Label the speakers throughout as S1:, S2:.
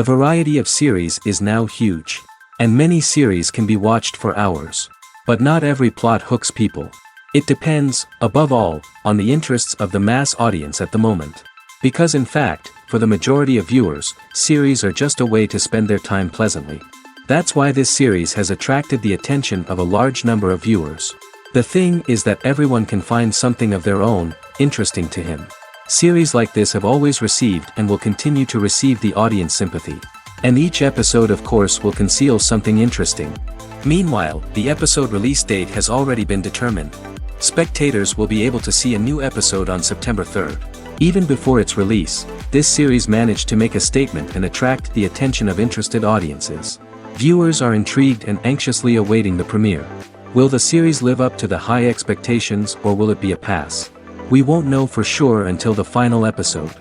S1: variety of series is now huge. And many series can be watched for hours. But not every plot hooks people. It depends, above all, on the interests of the mass audience at the moment. Because in fact, for the majority of viewers, series are just a way to spend their time pleasantly. That's why this series has attracted the attention of a large number of viewers. The thing is that everyone can find something of their own, interesting to him. Series like this have always received and will continue to receive the audience sympathy. And each episode of course will conceal something interesting. Meanwhile, the episode release date has already been determined. Spectators will be able to see a new episode on September 3rd. Even before its release, this series managed to make a statement and attract the attention of interested audiences. Viewers are intrigued and anxiously awaiting the premiere. Will the series live up to the high expectations or will it be a pass? We won't know for sure until the final episode.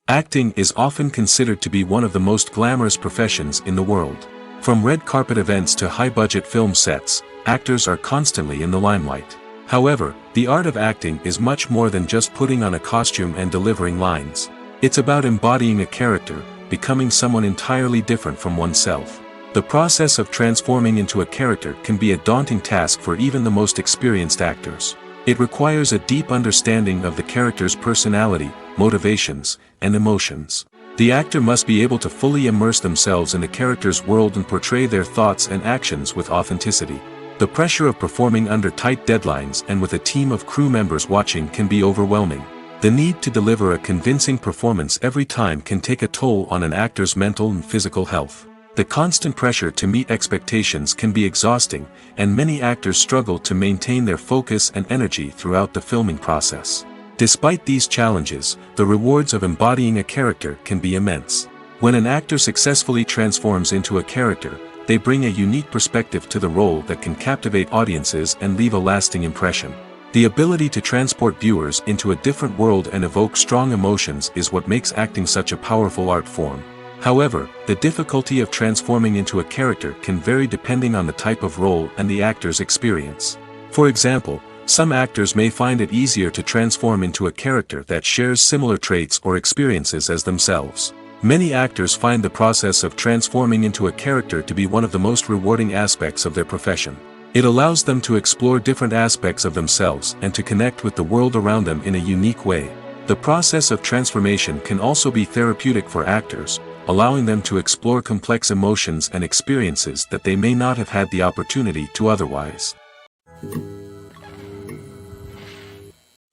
S1: Acting is often considered to be one of the most glamorous professions in the world. From red carpet events to high-budget film sets, actors are constantly in the limelight. However, the art of acting is much more than just putting on a costume and delivering lines. It's about embodying a character, becoming someone entirely different from oneself. The process of transforming into a character can be a daunting task for even the most experienced actors. It requires a deep understanding of the character's personality, motivations, and emotions. The actor must be able to fully immerse themselves in the character's world and portray their thoughts and actions with authenticity. The pressure of performing under tight deadlines and with a team of crew members watching can be overwhelming. The need to deliver a convincing performance every time can take a toll on an actor's mental and physical health. The constant pressure to meet expectations can be exhausting, and many actors struggle to maintain their focus and energy throughout the filming process. Despite these challenges, the rewards of embodying a character can be immense. When an actor successfully transforms into a character, they bring a unique perspective to the role that can captivate audiences and leave a lasting impression. The ability to transport viewers into a different world and evoke strong emotions is what makes acting such a powerful art form. However, the difficulty of transforming into a character can vary depending on the type of role and the actor's experience. For example, some actors may find it easier to transform into a character that shares similar traits or experiences as themselves. Many actors find the process of transforming into a character to be one of the most rewarding aspects of their profession. It allows them to explore different aspects of themselves and to connect with the world around them in a unique way. The process of transformation can also be therapeutic for actors, allowing them to explore complex emotions and experiences that they may not have had the opportunity to otherwise.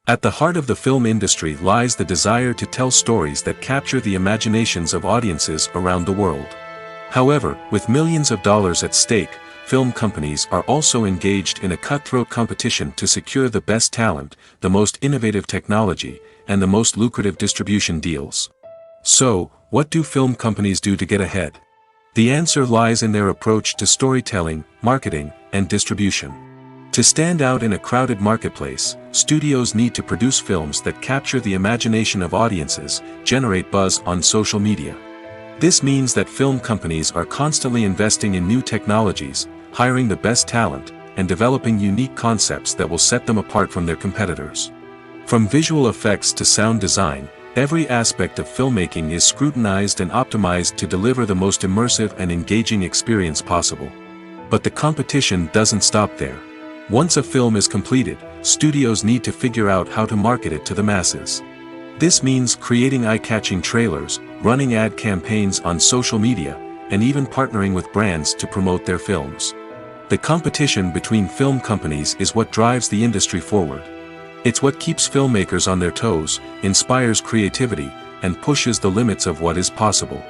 S1: At the heart of the film industry lies the desire to tell stories that capture the imaginations of audiences around the world. However, with millions of dollars at stake, film companies are also engaged in a cutthroat competition to secure the best talent, the most innovative technology, and the most lucrative distribution deals. So, what do film companies do to get ahead? The answer lies in their approach to storytelling, marketing, and distribution. To stand out in a crowded marketplace, studios need to produce films that capture the imagination of audiences, generate buzz on social media. This means that film companies are constantly investing in new technologies, hiring the best talent, and developing unique concepts that will set them apart from their competitors. From visual effects to sound design, every aspect of filmmaking is scrutinized and optimized to deliver the most immersive and engaging experience possible. But the competition doesn't stop there. Once a film is completed, studios need to figure out how to market it to the masses. This means creating eye-catching trailers, running ad campaigns on social media, and even partnering with brands to promote their films. The competition between film companies is what drives the industry forward. It's what keeps filmmakers on their toes, inspires creativity, and pushes the limits of what is possible.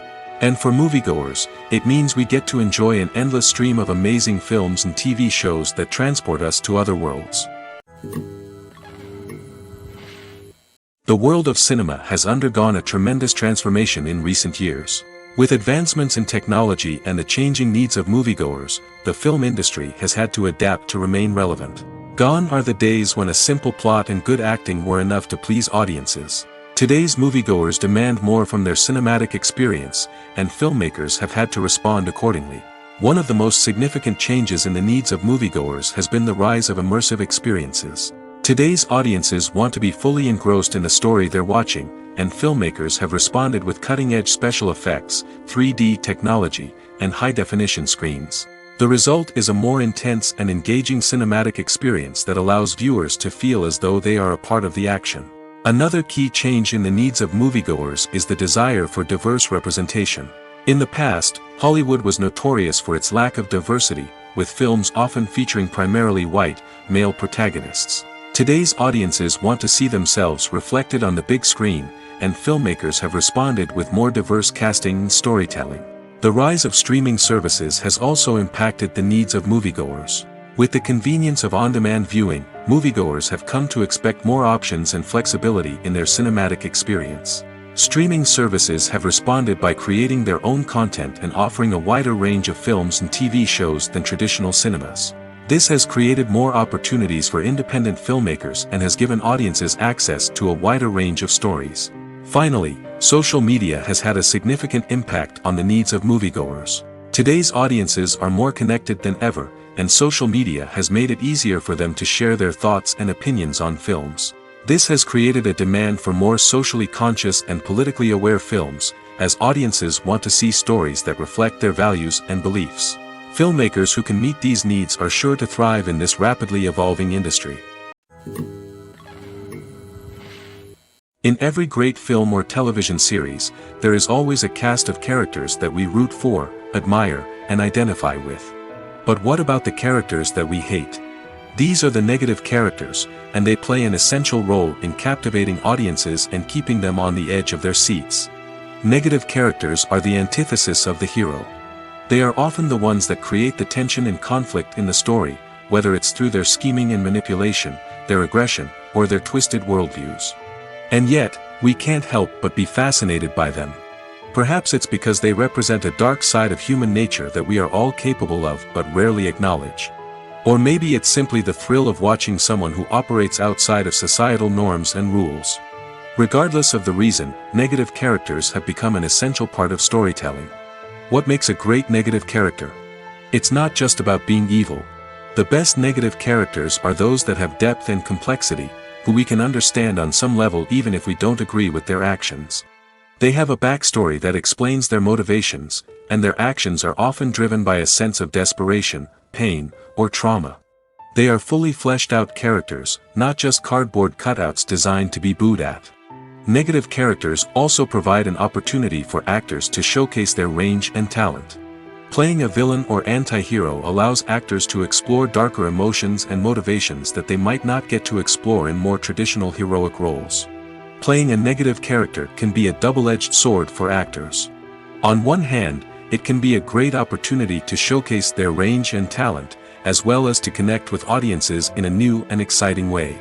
S1: And for moviegoers, it means we get to enjoy an endless stream of amazing films and TV shows that transport us to other worlds. The world of cinema has undergone a tremendous transformation in recent years. With advancements in technology and the changing needs of moviegoers, the film industry has had to adapt to remain relevant. Gone are the days when a simple plot and good acting were enough to please audiences. Today's moviegoers demand more from their cinematic experience, and filmmakers have had to respond accordingly. One of the most significant changes in the needs of moviegoers has been the rise of immersive experiences. Today's audiences want to be fully engrossed in the story they're watching, and filmmakers have responded with cutting-edge special effects, 3D technology, and high-definition screens. The result is a more intense and engaging cinematic experience that allows viewers to feel as though they are a part of the action. Another key change in the needs of moviegoers is the desire for diverse representation. In the past, Hollywood was notorious for its lack of diversity, with films often featuring primarily white, male protagonists. Today's audiences want to see themselves reflected on the big screen, and filmmakers have responded with more diverse casting and storytelling. The rise of streaming services has also impacted the needs of moviegoers. With the convenience of on-demand viewing, moviegoers have come to expect more options and flexibility in their cinematic experience. Streaming services have responded by creating their own content and offering a wider range of films and TV shows than traditional cinemas. This has created more opportunities for independent filmmakers and has given audiences access to a wider range of stories. Finally, social media has had a significant impact on the needs of moviegoers. Today's audiences are more connected than ever, and social media has made it easier for them to share their thoughts and opinions on films. This has created a demand for more socially conscious and politically aware films, as audiences want to see stories that reflect their values and beliefs. Filmmakers who can meet these needs are sure to thrive in this rapidly evolving industry. In every great film or television series, there is always a cast of characters that we root for, admire, and identify with. But what about the characters that we hate? These are the negative characters, and they play an essential role in captivating audiences and keeping them on the edge of their seats. Negative characters are the antithesis of the hero. They are often the ones that create the tension and conflict in the story, whether it's through their scheming and manipulation, their aggression, or their twisted worldviews. And yet, we can't help but be fascinated by them. Perhaps it's because they represent a dark side of human nature that we are all capable of but rarely acknowledge. Or maybe it's simply the thrill of watching someone who operates outside of societal norms and rules. Regardless of the reason, negative characters have become an essential part of storytelling. What makes a great negative character? It's not just about being evil. The best negative characters are those that have depth and complexity, who we can understand on some level even if we don't agree with their actions. They have a backstory that explains their motivations, and their actions are often driven by a sense of desperation, pain, or trauma. They are fully fleshed out characters, not just cardboard cutouts designed to be booed at. Negative characters also provide an opportunity for actors to showcase their range and talent. Playing a villain or anti-hero allows actors to explore darker emotions and motivations that they might not get to explore in more traditional heroic roles. Playing a negative character can be a double-edged sword for actors. On one hand, it can be a great opportunity to showcase their range and talent, as well as to connect with audiences in a new and exciting way.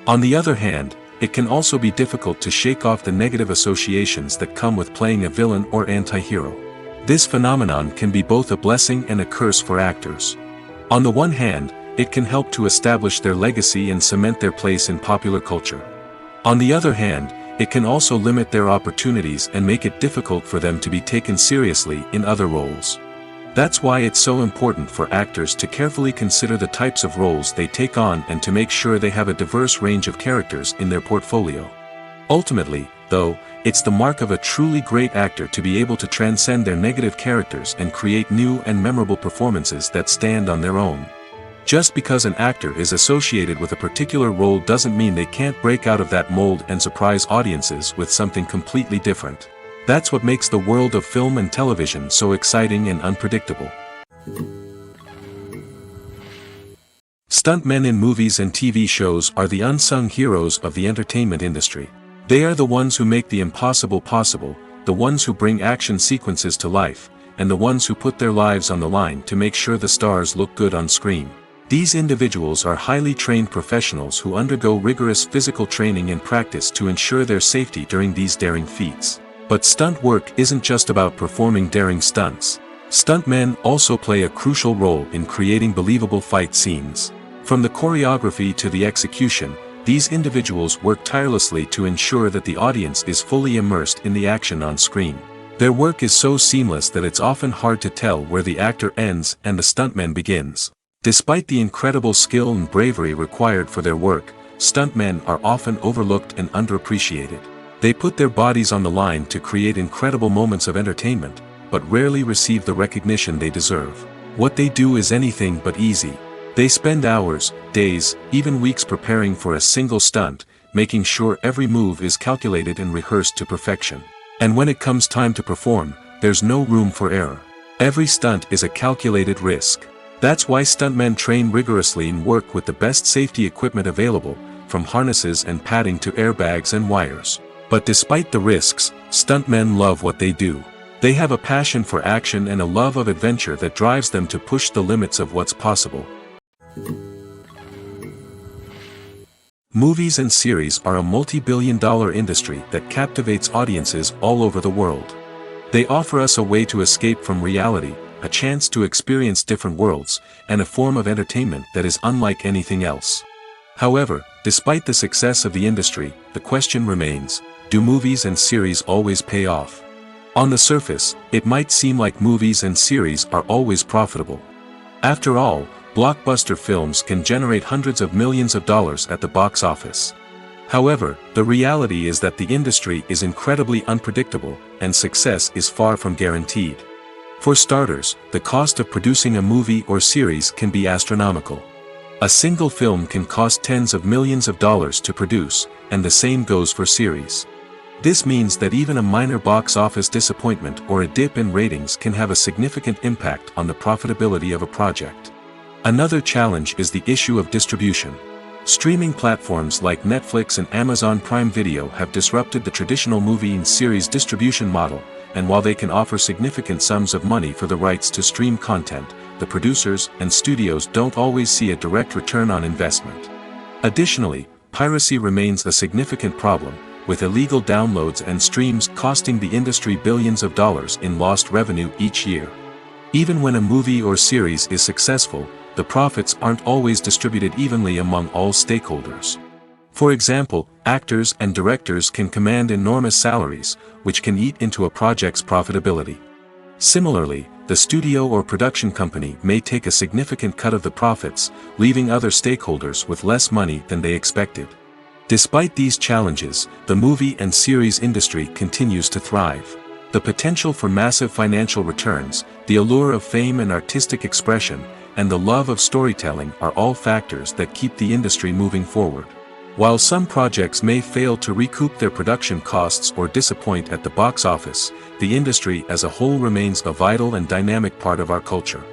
S1: On the other hand, it can also be difficult to shake off the negative associations that come with playing a villain or anti-hero. This phenomenon can be both a blessing and a curse for actors. On the one hand, it can help to establish their legacy and cement their place in popular culture. On the other hand, it can also limit their opportunities and make it difficult for them to be taken seriously in other roles. That's why it's so important for actors to carefully consider the types of roles they take on and to make sure they have a diverse range of characters in their portfolio. Ultimately, though, it's the mark of a truly great actor to be able to transcend their negative characters and create new and memorable performances that stand on their own. Just because an actor is associated with a particular role doesn't mean they can't break out of that mold and surprise audiences with something completely different. That's what makes the world of film and television so exciting and unpredictable. Stuntmen in movies and TV shows are the unsung heroes of the entertainment industry. They are the ones who make the impossible possible, the ones who bring action sequences to life, and the ones who put their lives on the line to make sure the stars look good on screen. These individuals are highly trained professionals who undergo rigorous physical training and practice to ensure their safety during these daring feats. But stunt work isn't just about performing daring stunts. Stuntmen also play a crucial role in creating believable fight scenes. From the choreography to the execution, these individuals work tirelessly to ensure that the audience is fully immersed in the action on screen. Their work is so seamless that it's often hard to tell where the actor ends and the stuntman begins. Despite the incredible skill and bravery required for their work, stuntmen are often overlooked and underappreciated. They put their bodies on the line to create incredible moments of entertainment, but rarely receive the recognition they deserve. What they do is anything but easy. They spend hours, days, even weeks preparing for a single stunt, making sure every move is calculated and rehearsed to perfection. And when it comes time to perform, there's no room for error. Every stunt is a calculated risk. That's why stuntmen train rigorously and work with the best safety equipment available, from harnesses and padding to airbags and wires. But despite the risks, stuntmen love what they do. They have a passion for action and a love of adventure that drives them to push the limits of what's possible. Movies and series are a multi-billion-dollar industry that captivates audiences all over the world. They offer us a way to escape from reality, a chance to experience different worlds, and a form of entertainment that is unlike anything else. However, despite the success of the industry, the question remains, do movies and series always pay off? On the surface, it might seem like movies and series are always profitable. After all, blockbuster films can generate hundreds of millions of dollars at the box office. However, the reality is that the industry is incredibly unpredictable, and success is far from guaranteed. For starters, the cost of producing a movie or series can be astronomical. A single film can cost tens of millions of dollars to produce, and the same goes for series. This means that even a minor box office disappointment or a dip in ratings can have a significant impact on the profitability of a project. Another challenge is the issue of distribution. Streaming platforms like Netflix and Amazon Prime Video have disrupted the traditional movie and series distribution model, and while they can offer significant sums of money for the rights to stream content, the producers and studios don't always see a direct return on investment. Additionally, piracy remains a significant problem, with illegal downloads and streams costing the industry billions of dollars in lost revenue each year. Even when a movie or series is successful, the profits aren't always distributed evenly among all stakeholders. For example, actors and directors can command enormous salaries, which can eat into a project's profitability. Similarly, the studio or production company may take a significant cut of the profits, leaving other stakeholders with less money than they expected. Despite these challenges, the movie and series industry continues to thrive. The potential for massive financial returns, the allure of fame and artistic expression, and the love of storytelling are all factors that keep the industry moving forward. While some projects may fail to recoup their production costs or disappoint at the box office, the industry as a whole remains a vital and dynamic part of our culture.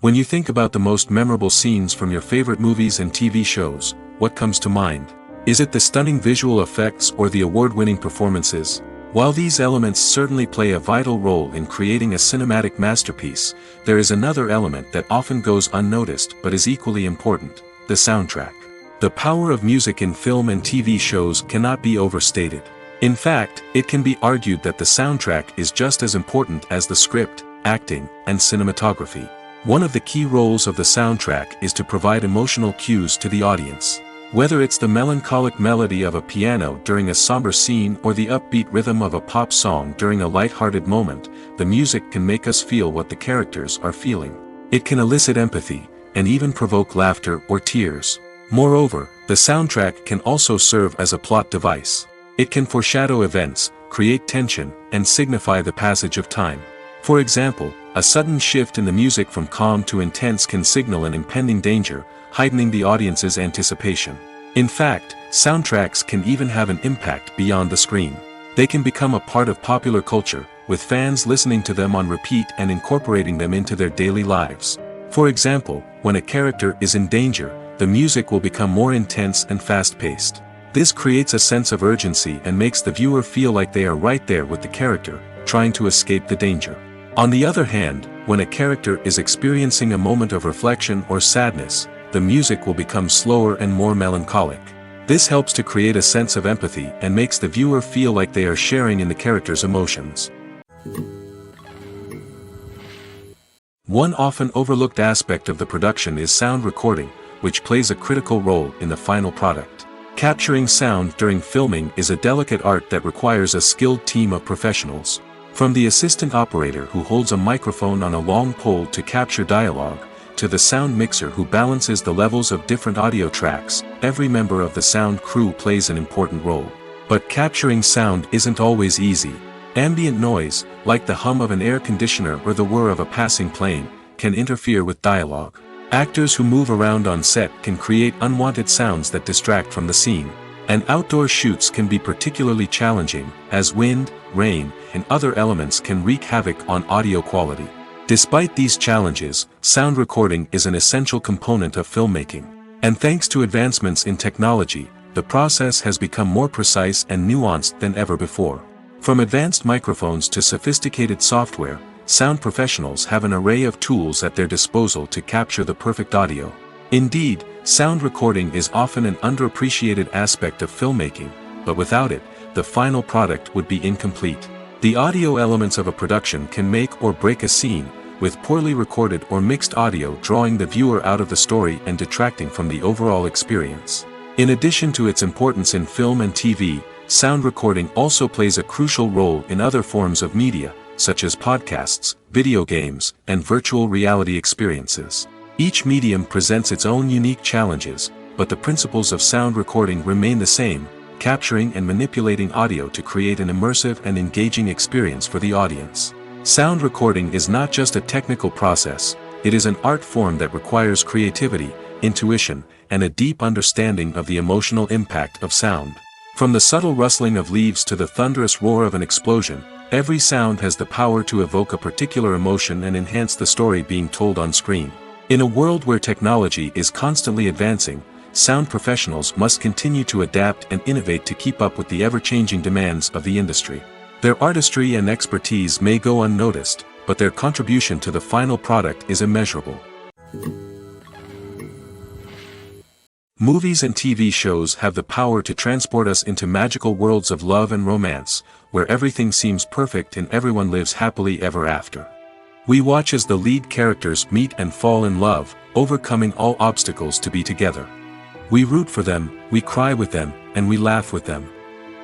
S1: When you think about the most memorable scenes from your favorite movies and TV shows, what comes to mind? Is it the stunning visual effects or the award-winning performances? While these elements certainly play a vital role in creating a cinematic masterpiece, there is another element that often goes unnoticed but is equally important: the soundtrack. The power of music in film and TV shows cannot be overstated. In fact, it can be argued that the soundtrack is just as important as the script, acting, and cinematography. One of the key roles of the soundtrack is to provide emotional cues to the audience. Whether it's the melancholic melody of a piano during a somber scene or the upbeat rhythm of a pop song during a light-hearted moment, the music can make us feel what the characters are feeling. It can elicit empathy, and even provoke laughter or tears. Moreover, the soundtrack can also serve as a plot device. It can foreshadow events, create tension, and signify the passage of time. For example, a sudden shift in the music from calm to intense can signal an impending danger, heightening the audience's anticipation. In fact, soundtracks can even have an impact beyond the screen. They can become a part of popular culture, with fans listening to them on repeat and incorporating them into their daily lives. For example, when a character is in danger, the music will become more intense and fast-paced. This creates a sense of urgency and makes the viewer feel like they are right there with the character, trying to escape the danger. On the other hand, when a character is experiencing a moment of reflection or sadness, the music will become slower and more melancholic. This helps to create a sense of empathy and makes the viewer feel like they are sharing in the character's emotions. One often overlooked aspect of the production is sound recording, which plays a critical role in the final product. Capturing sound during filming is a delicate art that requires a skilled team of professionals. From the assistant operator who holds a microphone on a long pole to capture dialogue, to the sound mixer who balances the levels of different audio tracks, every member of the sound crew plays an important role. But capturing sound isn't always easy. Ambient noise, like the hum of an air conditioner or the whir of a passing plane, can interfere with dialogue. Actors who move around on set can create unwanted sounds that distract from the scene. And outdoor shoots can be particularly challenging, as wind, rain, and other elements can wreak havoc on audio quality. Despite these challenges, sound recording is an essential component of filmmaking. And thanks to advancements in technology, the process has become more precise and nuanced than ever before. From advanced microphones to sophisticated software, sound professionals have an array of tools at their disposal to capture the perfect audio. Indeed, sound recording is often an underappreciated aspect of filmmaking, but without it, the final product would be incomplete. The audio elements of a production can make or break a scene, with poorly recorded or mixed audio drawing the viewer out of the story and detracting from the overall experience. In addition to its importance in film and TV, sound recording also plays a crucial role in other forms of media, such as podcasts, video games, and virtual reality experiences. Each medium presents its own unique challenges, but the principles of sound recording remain the same, capturing and manipulating audio to create an immersive and engaging experience for the audience. Sound recording is not just a technical process, it is an art form that requires creativity, intuition, and a deep understanding of the emotional impact of sound. From the subtle rustling of leaves to the thunderous roar of an explosion, every sound has the power to evoke a particular emotion and enhance the story being told on screen. In a world where technology is constantly advancing, sound professionals must continue to adapt and innovate to keep up with the ever-changing demands of the industry. Their artistry and expertise may go unnoticed, but their contribution to the final product is immeasurable. Movies and TV shows have the power to transport us into magical worlds of love and romance, where everything seems perfect and everyone lives happily ever after. We watch as the lead characters meet and fall in love, overcoming all obstacles to be together. We root for them, we cry with them, and we laugh with them.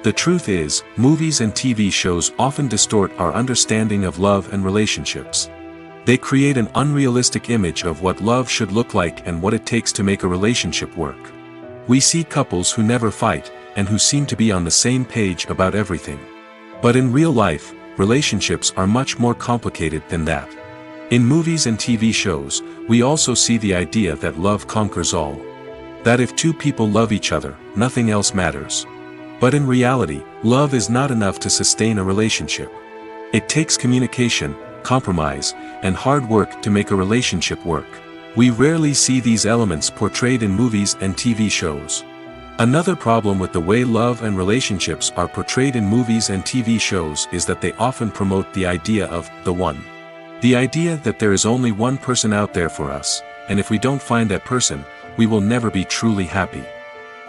S1: The truth is, movies and TV shows often distort our understanding of love and relationships. They create an unrealistic image of what love should look like and what it takes to make a relationship work. We see couples who never fight, and who seem to be on the same page about everything. But in real life, relationships are much more complicated than that. In movies and TV shows, we also see the idea that love conquers all. That if two people love each other, nothing else matters. But in reality, love is not enough to sustain a relationship. It takes communication, compromise, and hard work to make a relationship work. We rarely see these elements portrayed in movies and TV shows. Another problem with the way love and relationships are portrayed in movies and TV shows is that they often promote the idea of the one. The idea that there is only one person out there for us, and if we don't find that person, we will never be truly happy.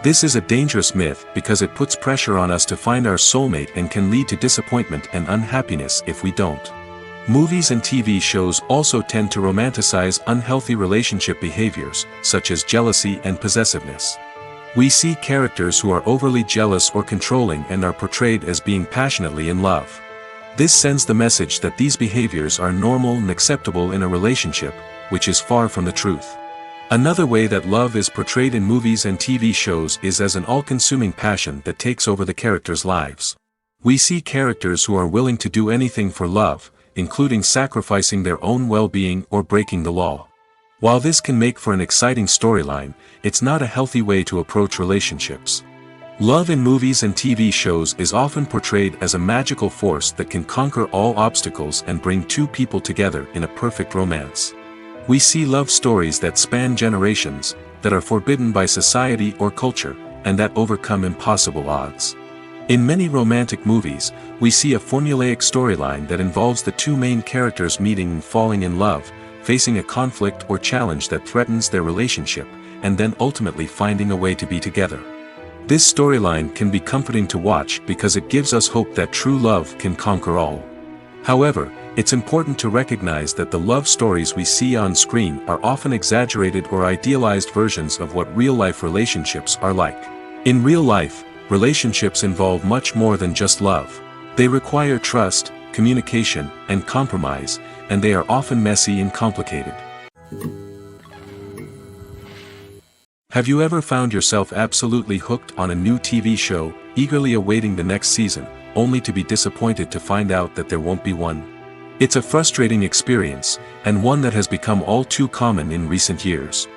S1: This is a dangerous myth because it puts pressure on us to find our soulmate and can lead to disappointment and unhappiness if we don't. Movies and TV shows also tend to romanticize unhealthy relationship behaviors, such as jealousy and possessiveness. We see characters who are overly jealous or controlling and are portrayed as being passionately in love. This sends the message that these behaviors are normal and acceptable in a relationship, which is far from the truth. Another way that love is portrayed in movies and TV shows is as an all-consuming passion that takes over the characters' lives. We see characters who are willing to do anything for love, including sacrificing their own well-being or breaking the law. While this can make for an exciting storyline, it's not a healthy way to approach relationships. Love in movies and TV shows is often portrayed as a magical force that can conquer all obstacles and bring two people together in a perfect romance. We see love stories that span generations, that are forbidden by society or culture, and that overcome impossible odds. In many romantic movies, we see a formulaic storyline that involves the two main characters meeting and falling in love, facing a conflict or challenge that threatens their relationship, and then ultimately finding a way to be together. This storyline can be comforting to watch because it gives us hope that true love can conquer all. However, it's important to recognize that the love stories we see on screen are often exaggerated or idealized versions of what real-life relationships are like. In real life, relationships involve much more than just love. They require trust, communication, and compromise, and they are often messy and complicated. Have you ever found yourself absolutely hooked on a new TV show, eagerly awaiting the next season, only to be disappointed to find out that there won't be one? It's a frustrating experience, and one that has become all too common in recent years.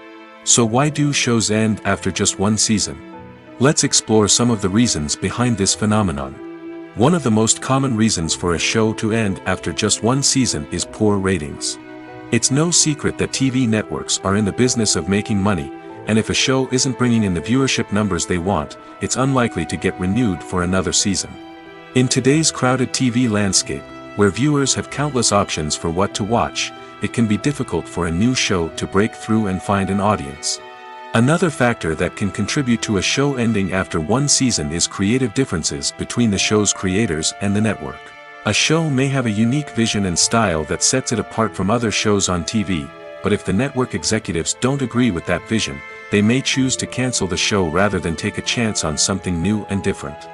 S1: So why do shows end after just one season? Let's explore some of the reasons behind this phenomenon. One of the most common reasons for a show to end after just one season is poor ratings. It's no secret that TV networks are in the business of making money, and if a show isn't bringing in the viewership numbers they want, it's unlikely to get renewed for another season. In today's crowded TV landscape, where viewers have countless options for what to watch, it can be difficult for a new show to break through and find an audience. Another factor that can contribute to a show ending after one season is creative differences between the show's creators and the network. A show may have a unique vision and style that sets it apart from other shows on TV, but if the network executives don't agree with that vision, they may choose to cancel the show rather than take a chance on something new and different.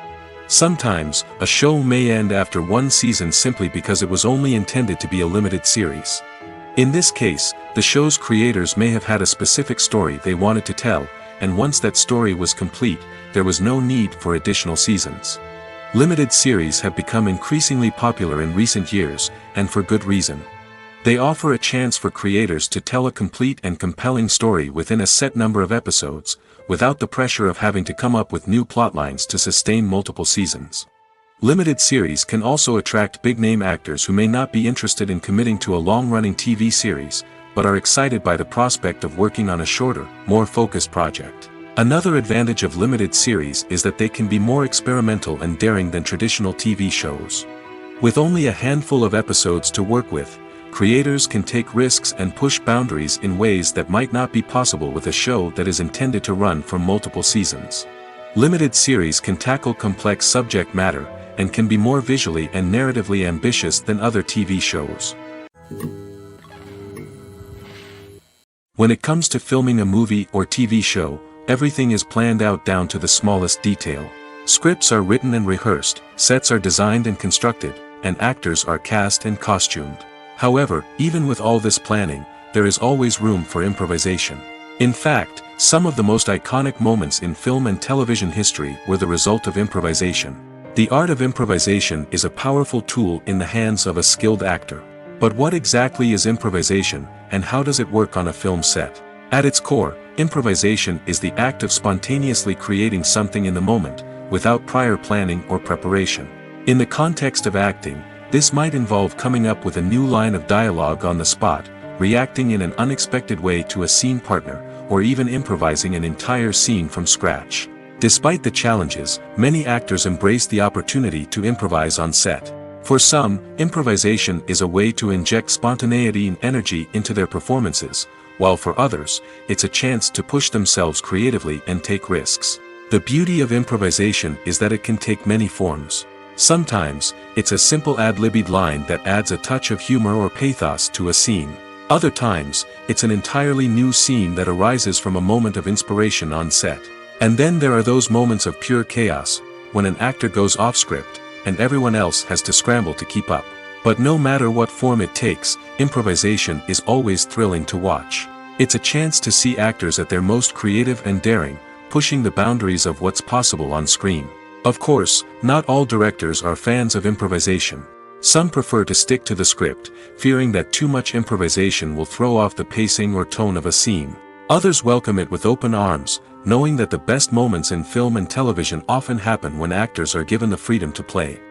S1: Sometimes, a show may end after one season simply because it was only intended to be a limited series. In this case, the show's creators may have had a specific story they wanted to tell, and once that story was complete, there was no need for additional seasons. Limited series have become increasingly popular in recent years, and for good reason. They offer a chance for creators to tell a complete and compelling story within a set number of episodes, without the pressure of having to come up with new plotlines to sustain multiple seasons. Limited series can also attract big-name actors who may not be interested in committing to a long-running TV series, but are excited by the prospect of working on a shorter, more focused project. Another advantage of limited series is that they can be more experimental and daring than traditional TV shows. With only a handful of episodes to work with, creators can take risks and push boundaries in ways that might not be possible with a show that is intended to run for multiple seasons. Limited series can tackle complex subject matter, and can be more visually and narratively ambitious than other TV shows. When it comes to filming a movie or TV show, everything is planned out down to the smallest detail. Scripts are written and rehearsed, sets are designed and constructed, and actors are cast and costumed. However, even with all this planning, there is always room for improvisation. In fact, some of the most iconic moments in film and television history were the result of improvisation. The art of improvisation is a powerful tool in the hands of a skilled actor. But what exactly is improvisation, and how does it work on a film set? At its core, improvisation is the act of spontaneously creating something in the moment, without prior planning or preparation. In the context of acting, this might involve coming up with a new line of dialogue on the spot, reacting in an unexpected way to a scene partner, or even improvising an entire scene from scratch. Despite the challenges, many actors embrace the opportunity to improvise on set. For some, improvisation is a way to inject spontaneity and energy into their performances, while for others, it's a chance to push themselves creatively and take risks. The beauty of improvisation is that it can take many forms. Sometimes, it's a simple ad-libbed line that adds a touch of humor or pathos to a scene. Other times, it's an entirely new scene that arises from a moment of inspiration on set. And then there are those moments of pure chaos, when an actor goes off script, and everyone else has to scramble to keep up. But no matter what form it takes, improvisation is always thrilling to watch. It's a chance to see actors at their most creative and daring, pushing the boundaries of what's possible on screen. Of course, not all directors are fans of improvisation. Some prefer to stick to the script, fearing that too much improvisation will throw off the pacing or tone of a scene. Others welcome it with open arms, knowing that the best moments in film and television often happen when actors are given the freedom to play.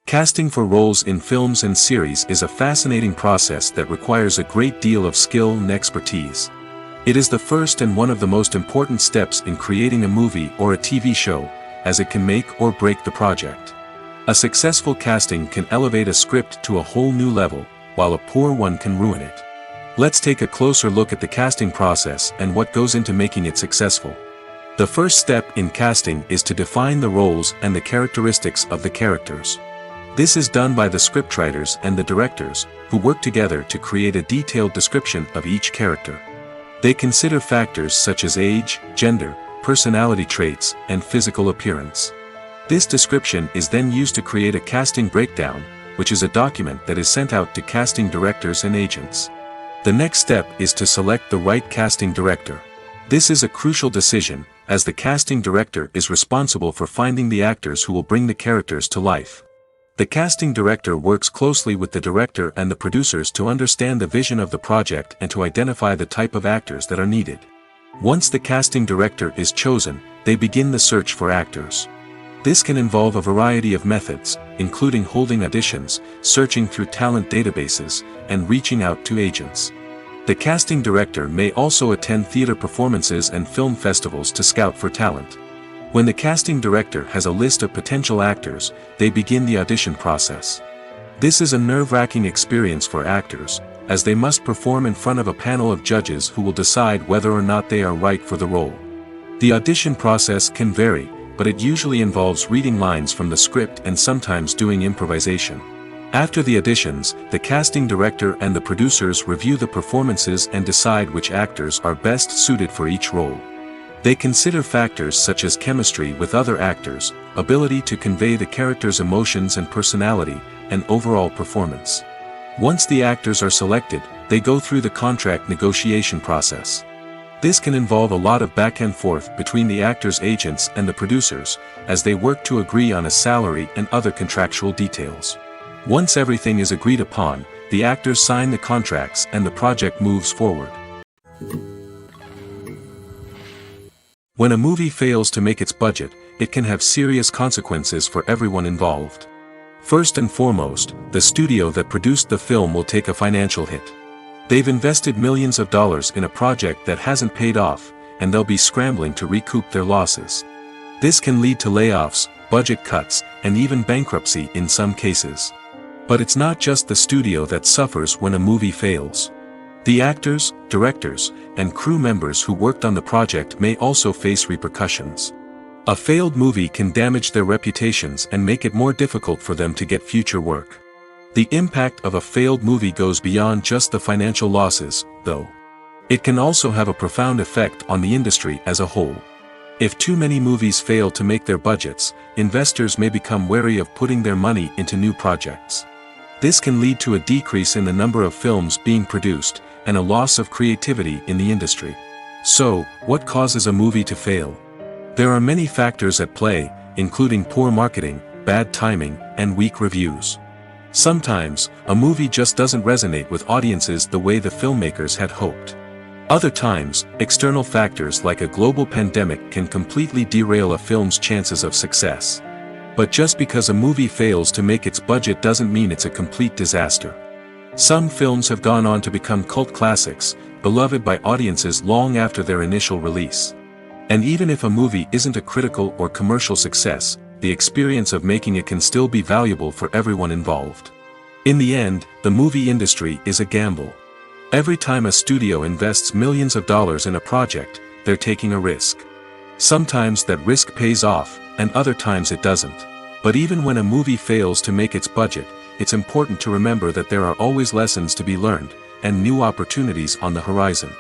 S1: Casting for roles in films and series is a fascinating process that requires a great deal of skill and expertise. It is the first and one of the most important steps in creating a movie or a TV show, as it can make or break the project. A successful casting can elevate a script to a whole new level, while a poor one can ruin it. Let's take a closer look at the casting process and what goes into making it successful. The first step in casting is to define the roles and the characteristics of the characters. This is done by the scriptwriters and the directors, who work together to create a detailed description of each character. They consider factors such as age, gender, personality traits, and physical appearance. This description is then used to create a casting breakdown, which is a document that is sent out to casting directors and agents. The next step is to select the right casting director. This is a crucial decision, as the casting director is responsible for finding the actors who will bring the characters to life. The casting director works closely with the director and the producers to understand the vision of the project and to identify the type of actors that are needed. Once the casting director is chosen, they begin the search for actors. This can involve a variety of methods, including holding auditions, searching through talent databases, and reaching out to agents. The casting director may also attend theater performances and film festivals to scout for talent. When the casting director has a list of potential actors, they begin the audition process. This is a nerve-wracking experience for actors, as they must perform in front of a panel of judges who will decide whether or not they are right for the role. The audition process can vary, but it usually involves reading lines from the script and sometimes doing improvisation. After the auditions, the casting director and the producers review the performances and decide which actors are best suited for each role. They consider factors such as chemistry with other actors, ability to convey the character's emotions and personality, and overall performance. Once the actors are selected, they go through the contract negotiation process. This can involve a lot of back and forth between the actors' agents and the producers, as they work to agree on a salary and other contractual details. Once everything is agreed upon, the actors sign the contracts and the project moves forward. When a movie fails to make its budget, it can have serious consequences for everyone involved. First and foremost, the studio that produced the film will take a financial hit. They've invested millions of dollars in a project that hasn't paid off, and they'll be scrambling to recoup their losses. This can lead to layoffs, budget cuts, and even bankruptcy in some cases. But it's not just the studio that suffers when a movie fails. The actors, directors, and crew members who worked on the project may also face repercussions. A failed movie can damage their reputations and make it more difficult for them to get future work. The impact of a failed movie goes beyond just the financial losses, though. It can also have a profound effect on the industry as a whole. If too many movies fail to make their budgets, investors may become wary of putting their money into new projects. This can lead to a decrease in the number of films being produced, and a loss of creativity in the industry. So, what causes a movie to fail? There are many factors at play, including poor marketing, bad timing, and weak reviews. Sometimes, a movie just doesn't resonate with audiences the way the filmmakers had hoped. Other times, external factors like a global pandemic can completely derail a film's chances of success. But just because a movie fails to make its budget doesn't mean it's a complete disaster. Some films have gone on to become cult classics, beloved by audiences long after their initial release. And even if a movie isn't a critical or commercial success, the experience of making it can still be valuable for everyone involved. In the end, the movie industry is a gamble. Every time a studio invests millions of dollars in a project, they're taking a risk. Sometimes that risk pays off, and other times it doesn't. But even when a movie fails to make its budget, it's important to remember that there are always lessons to be learned, and new opportunities on the horizon.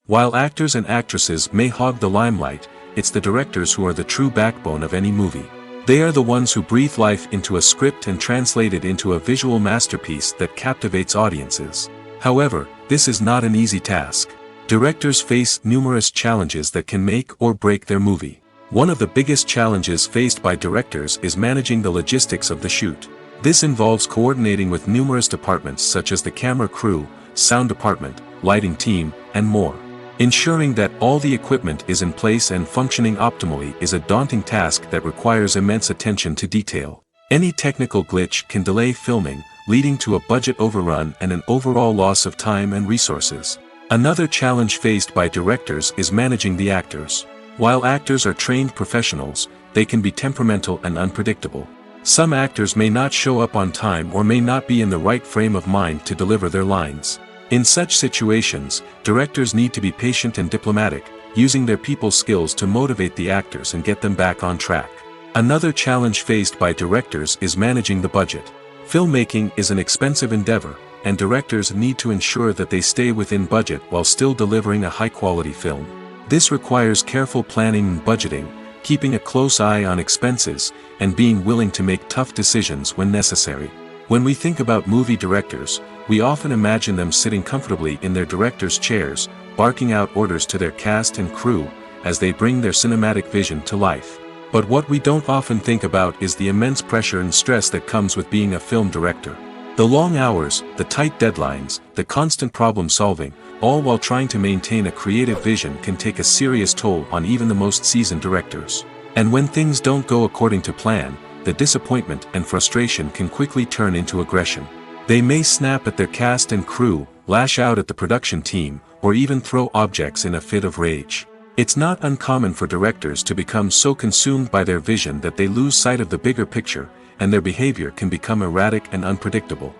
S1: While actors and actresses may hog the limelight, it's the directors who are the true backbone of any movie. They are the ones who breathe life into a script and translate it into a visual masterpiece that captivates audiences. However, this is not an easy task. Directors face numerous challenges that can make or break their movie. One of the biggest challenges faced by directors is managing the logistics of the shoot. This involves coordinating with numerous departments such as the camera crew, sound department, lighting team, and more. Ensuring that all the equipment is in place and functioning optimally is a daunting task that requires immense attention to detail. Any technical glitch can delay filming, leading to a budget overrun and an overall loss of time and resources. Another challenge faced by directors is managing the actors. While actors are trained professionals, they can be temperamental and unpredictable. Some actors may not show up on time or may not be in the right frame of mind to deliver their lines. In such situations, directors need to be patient and diplomatic, using their people skills to motivate the actors and get them back on track. Another challenge faced by directors is managing the budget. Filmmaking is an expensive endeavor, and directors need to ensure that they stay within budget while still delivering a high-quality film. This requires careful planning and budgeting, keeping a close eye on expenses, and being willing to make tough decisions when necessary. When we think about movie directors, we often imagine them sitting comfortably in their director's chairs, barking out orders to their cast and crew, as they bring their cinematic vision to life. But what we don't often think about is the immense pressure and stress that comes with being a film director. The long hours, the tight deadlines, the constant problem solving, all while trying to maintain a creative vision can take a serious toll on even the most seasoned directors. And when things don't go according to plan, the disappointment and frustration can quickly turn into aggression. They may snap at their cast and crew, lash out at the production team, or even throw objects in a fit of rage. It's not uncommon for directors to become so consumed by their vision that they lose sight of the bigger picture, and their behavior can become erratic and unpredictable.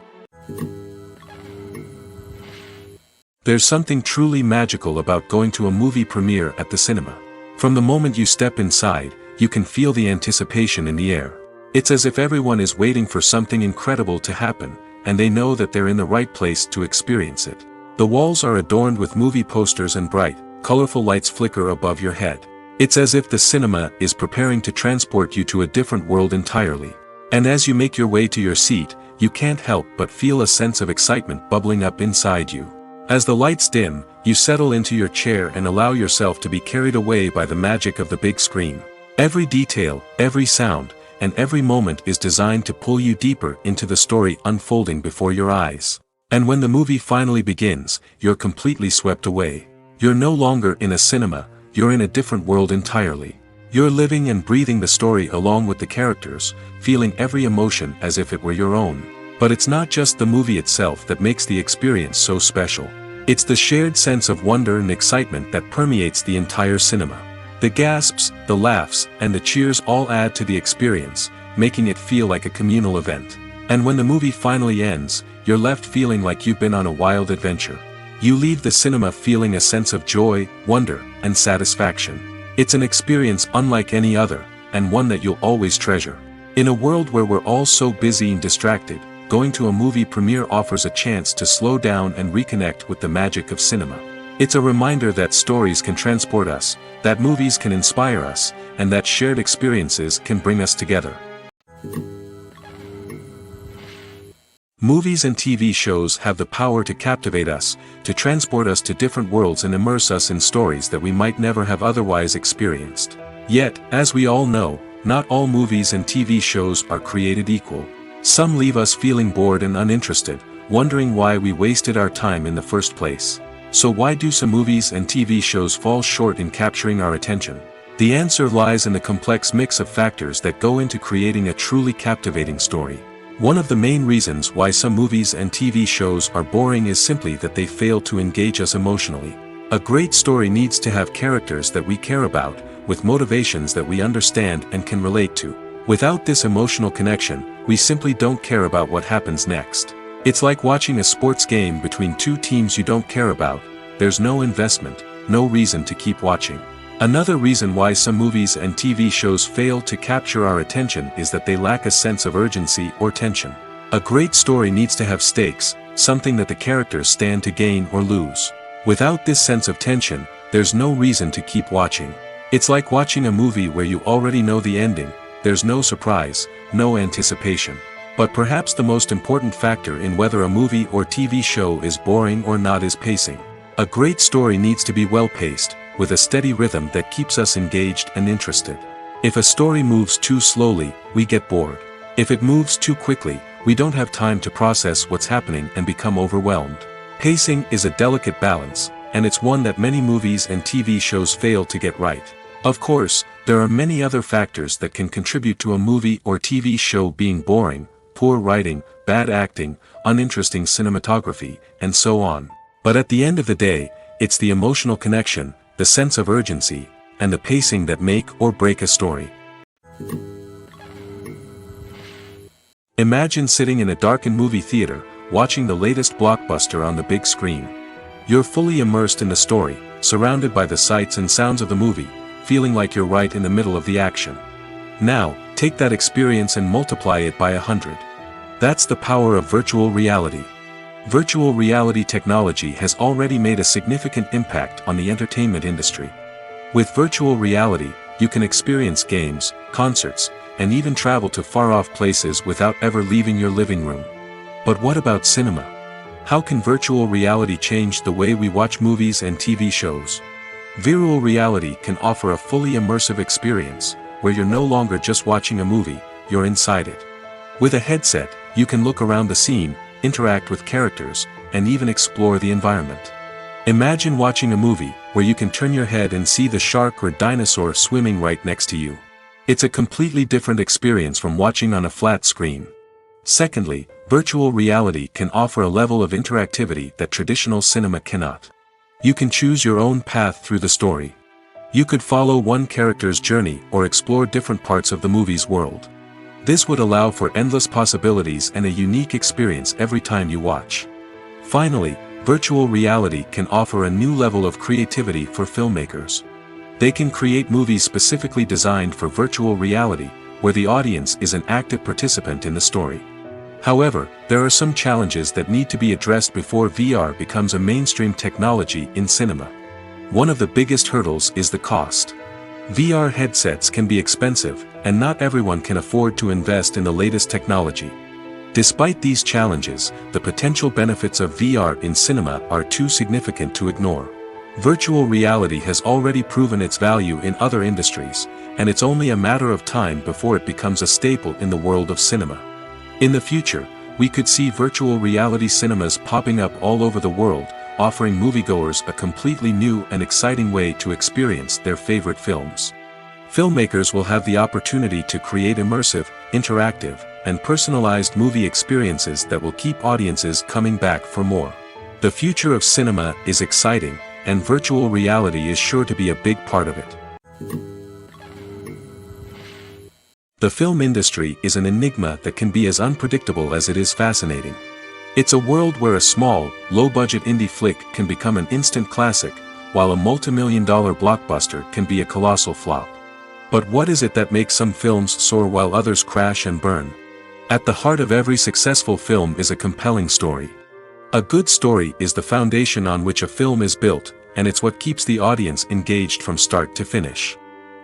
S1: There's something truly magical about going to a movie premiere at the cinema. From the moment you step inside, you can feel the anticipation in the air. It's as if everyone is waiting for something incredible to happen, and they know that they're in the right place to experience it. The walls are adorned with movie posters and bright, colorful lights flicker above your head. It's as if the cinema is preparing to transport you to a different world entirely. And as you make your way to your seat, you can't help but feel a sense of excitement bubbling up inside you. As the lights dim, you settle into your chair and allow yourself to be carried away by the magic of the big screen. Every detail, every sound, and every moment is designed to pull you deeper into the story unfolding before your eyes. And when the movie finally begins, you're completely swept away. You're no longer in a cinema, you're in a different world entirely. You're living and breathing the story along with the characters, feeling every emotion as if it were your own. But it's not just the movie itself that makes the experience so special. It's the shared sense of wonder and excitement that permeates the entire cinema. The gasps, the laughs, and the cheers all add to the experience, making it feel like a communal event. And when the movie finally ends, you're left feeling like you've been on a wild adventure. You leave the cinema feeling a sense of joy, wonder, and satisfaction. It's an experience unlike any other, and one that you'll always treasure. In a world where we're all so busy and distracted, going to a movie premiere offers a chance to slow down and reconnect with the magic of cinema. It's a reminder that stories can transport us, that movies can inspire us, and that shared experiences can bring us together. Movies and TV shows have the power to captivate us, to transport us to different worlds and immerse us in stories that we might never have otherwise experienced. Yet, as we all know, not all movies and TV shows are created equal. Some leave us feeling bored and uninterested, wondering why we wasted our time in the first place. So why do some movies and TV shows fall short in capturing our attention? The answer lies in the complex mix of factors that go into creating a truly captivating story. One of the main reasons why some movies and TV shows are boring is simply that they fail to engage us emotionally. A great story needs to have characters that we care about, with motivations that we understand and can relate to. Without this emotional connection, we simply don't care about what happens next. It's like watching a sports game between two teams you don't care about. There's no investment, no reason to keep watching. Another reason why some movies and TV shows fail to capture our attention is that they lack a sense of urgency or tension. A great story needs to have stakes, something that the characters stand to gain or lose. Without this sense of tension, there's no reason to keep watching. It's like watching a movie where you already know the ending. There's no surprise, no anticipation. But perhaps the most important factor in whether a movie or TV show is boring or not is pacing. A great story needs to be well-paced, with a steady rhythm that keeps us engaged and interested. If a story moves too slowly, we get bored. If it moves too quickly, we don't have time to process what's happening and become overwhelmed. Pacing is a delicate balance, and it's one that many movies and TV shows fail to get right. Of course, there are many other factors that can contribute to a movie or TV show being boring: poor writing, bad acting, uninteresting cinematography, and so on. But at the end of the day, it's the emotional connection, the sense of urgency, and the pacing that make or break a story. Imagine sitting in a darkened movie theater, watching the latest blockbuster on the big screen. You're fully immersed in the story, surrounded by the sights and sounds of the movie, feeling like you're right in the middle of the action. Now, take that experience and multiply it by 100. That's the power of virtual reality. Virtual reality technology has already made a significant impact on the entertainment industry. With virtual reality, you can experience games, concerts, and even travel to far-off places without ever leaving your living room. But what about cinema? How can virtual reality change the way we watch movies and TV shows? Virtual reality can offer a fully immersive experience, where you're no longer just watching a movie, you're inside it. With a headset, you can look around the scene, interact with characters, and even explore the environment. Imagine watching a movie, where you can turn your head and see the shark or dinosaur swimming right next to you. It's a completely different experience from watching on a flat screen. Secondly, virtual reality can offer a level of interactivity that traditional cinema cannot. You can choose your own path through the story. You could follow one character's journey or explore different parts of the movie's world. This would allow for endless possibilities and a unique experience every time you watch. Finally, virtual reality can offer a new level of creativity for filmmakers. They can create movies specifically designed for virtual reality, where the audience is an active participant in the story. However, there are some challenges that need to be addressed before VR becomes a mainstream technology in cinema. One of the biggest hurdles is the cost. VR headsets can be expensive, and not everyone can afford to invest in the latest technology. Despite these challenges, the potential benefits of VR in cinema are too significant to ignore. Virtual reality has already proven its value in other industries, and it's only a matter of time before it becomes a staple in the world of cinema. In the future, we could see virtual reality cinemas popping up all over the world, offering moviegoers a completely new and exciting way to experience their favorite films. Filmmakers will have the opportunity to create immersive, interactive, and personalized movie experiences that will keep audiences coming back for more. The future of cinema is exciting, and virtual reality is sure to be a big part of it. The film industry is an enigma that can be as unpredictable as it is fascinating. It's a world where a small, low-budget indie flick can become an instant classic, while a multi-million-dollar blockbuster can be a colossal flop. But what is it that makes some films soar while others crash and burn? At the heart of every successful film is a compelling story. A good story is the foundation on which a film is built, and it's what keeps the audience engaged from start to finish.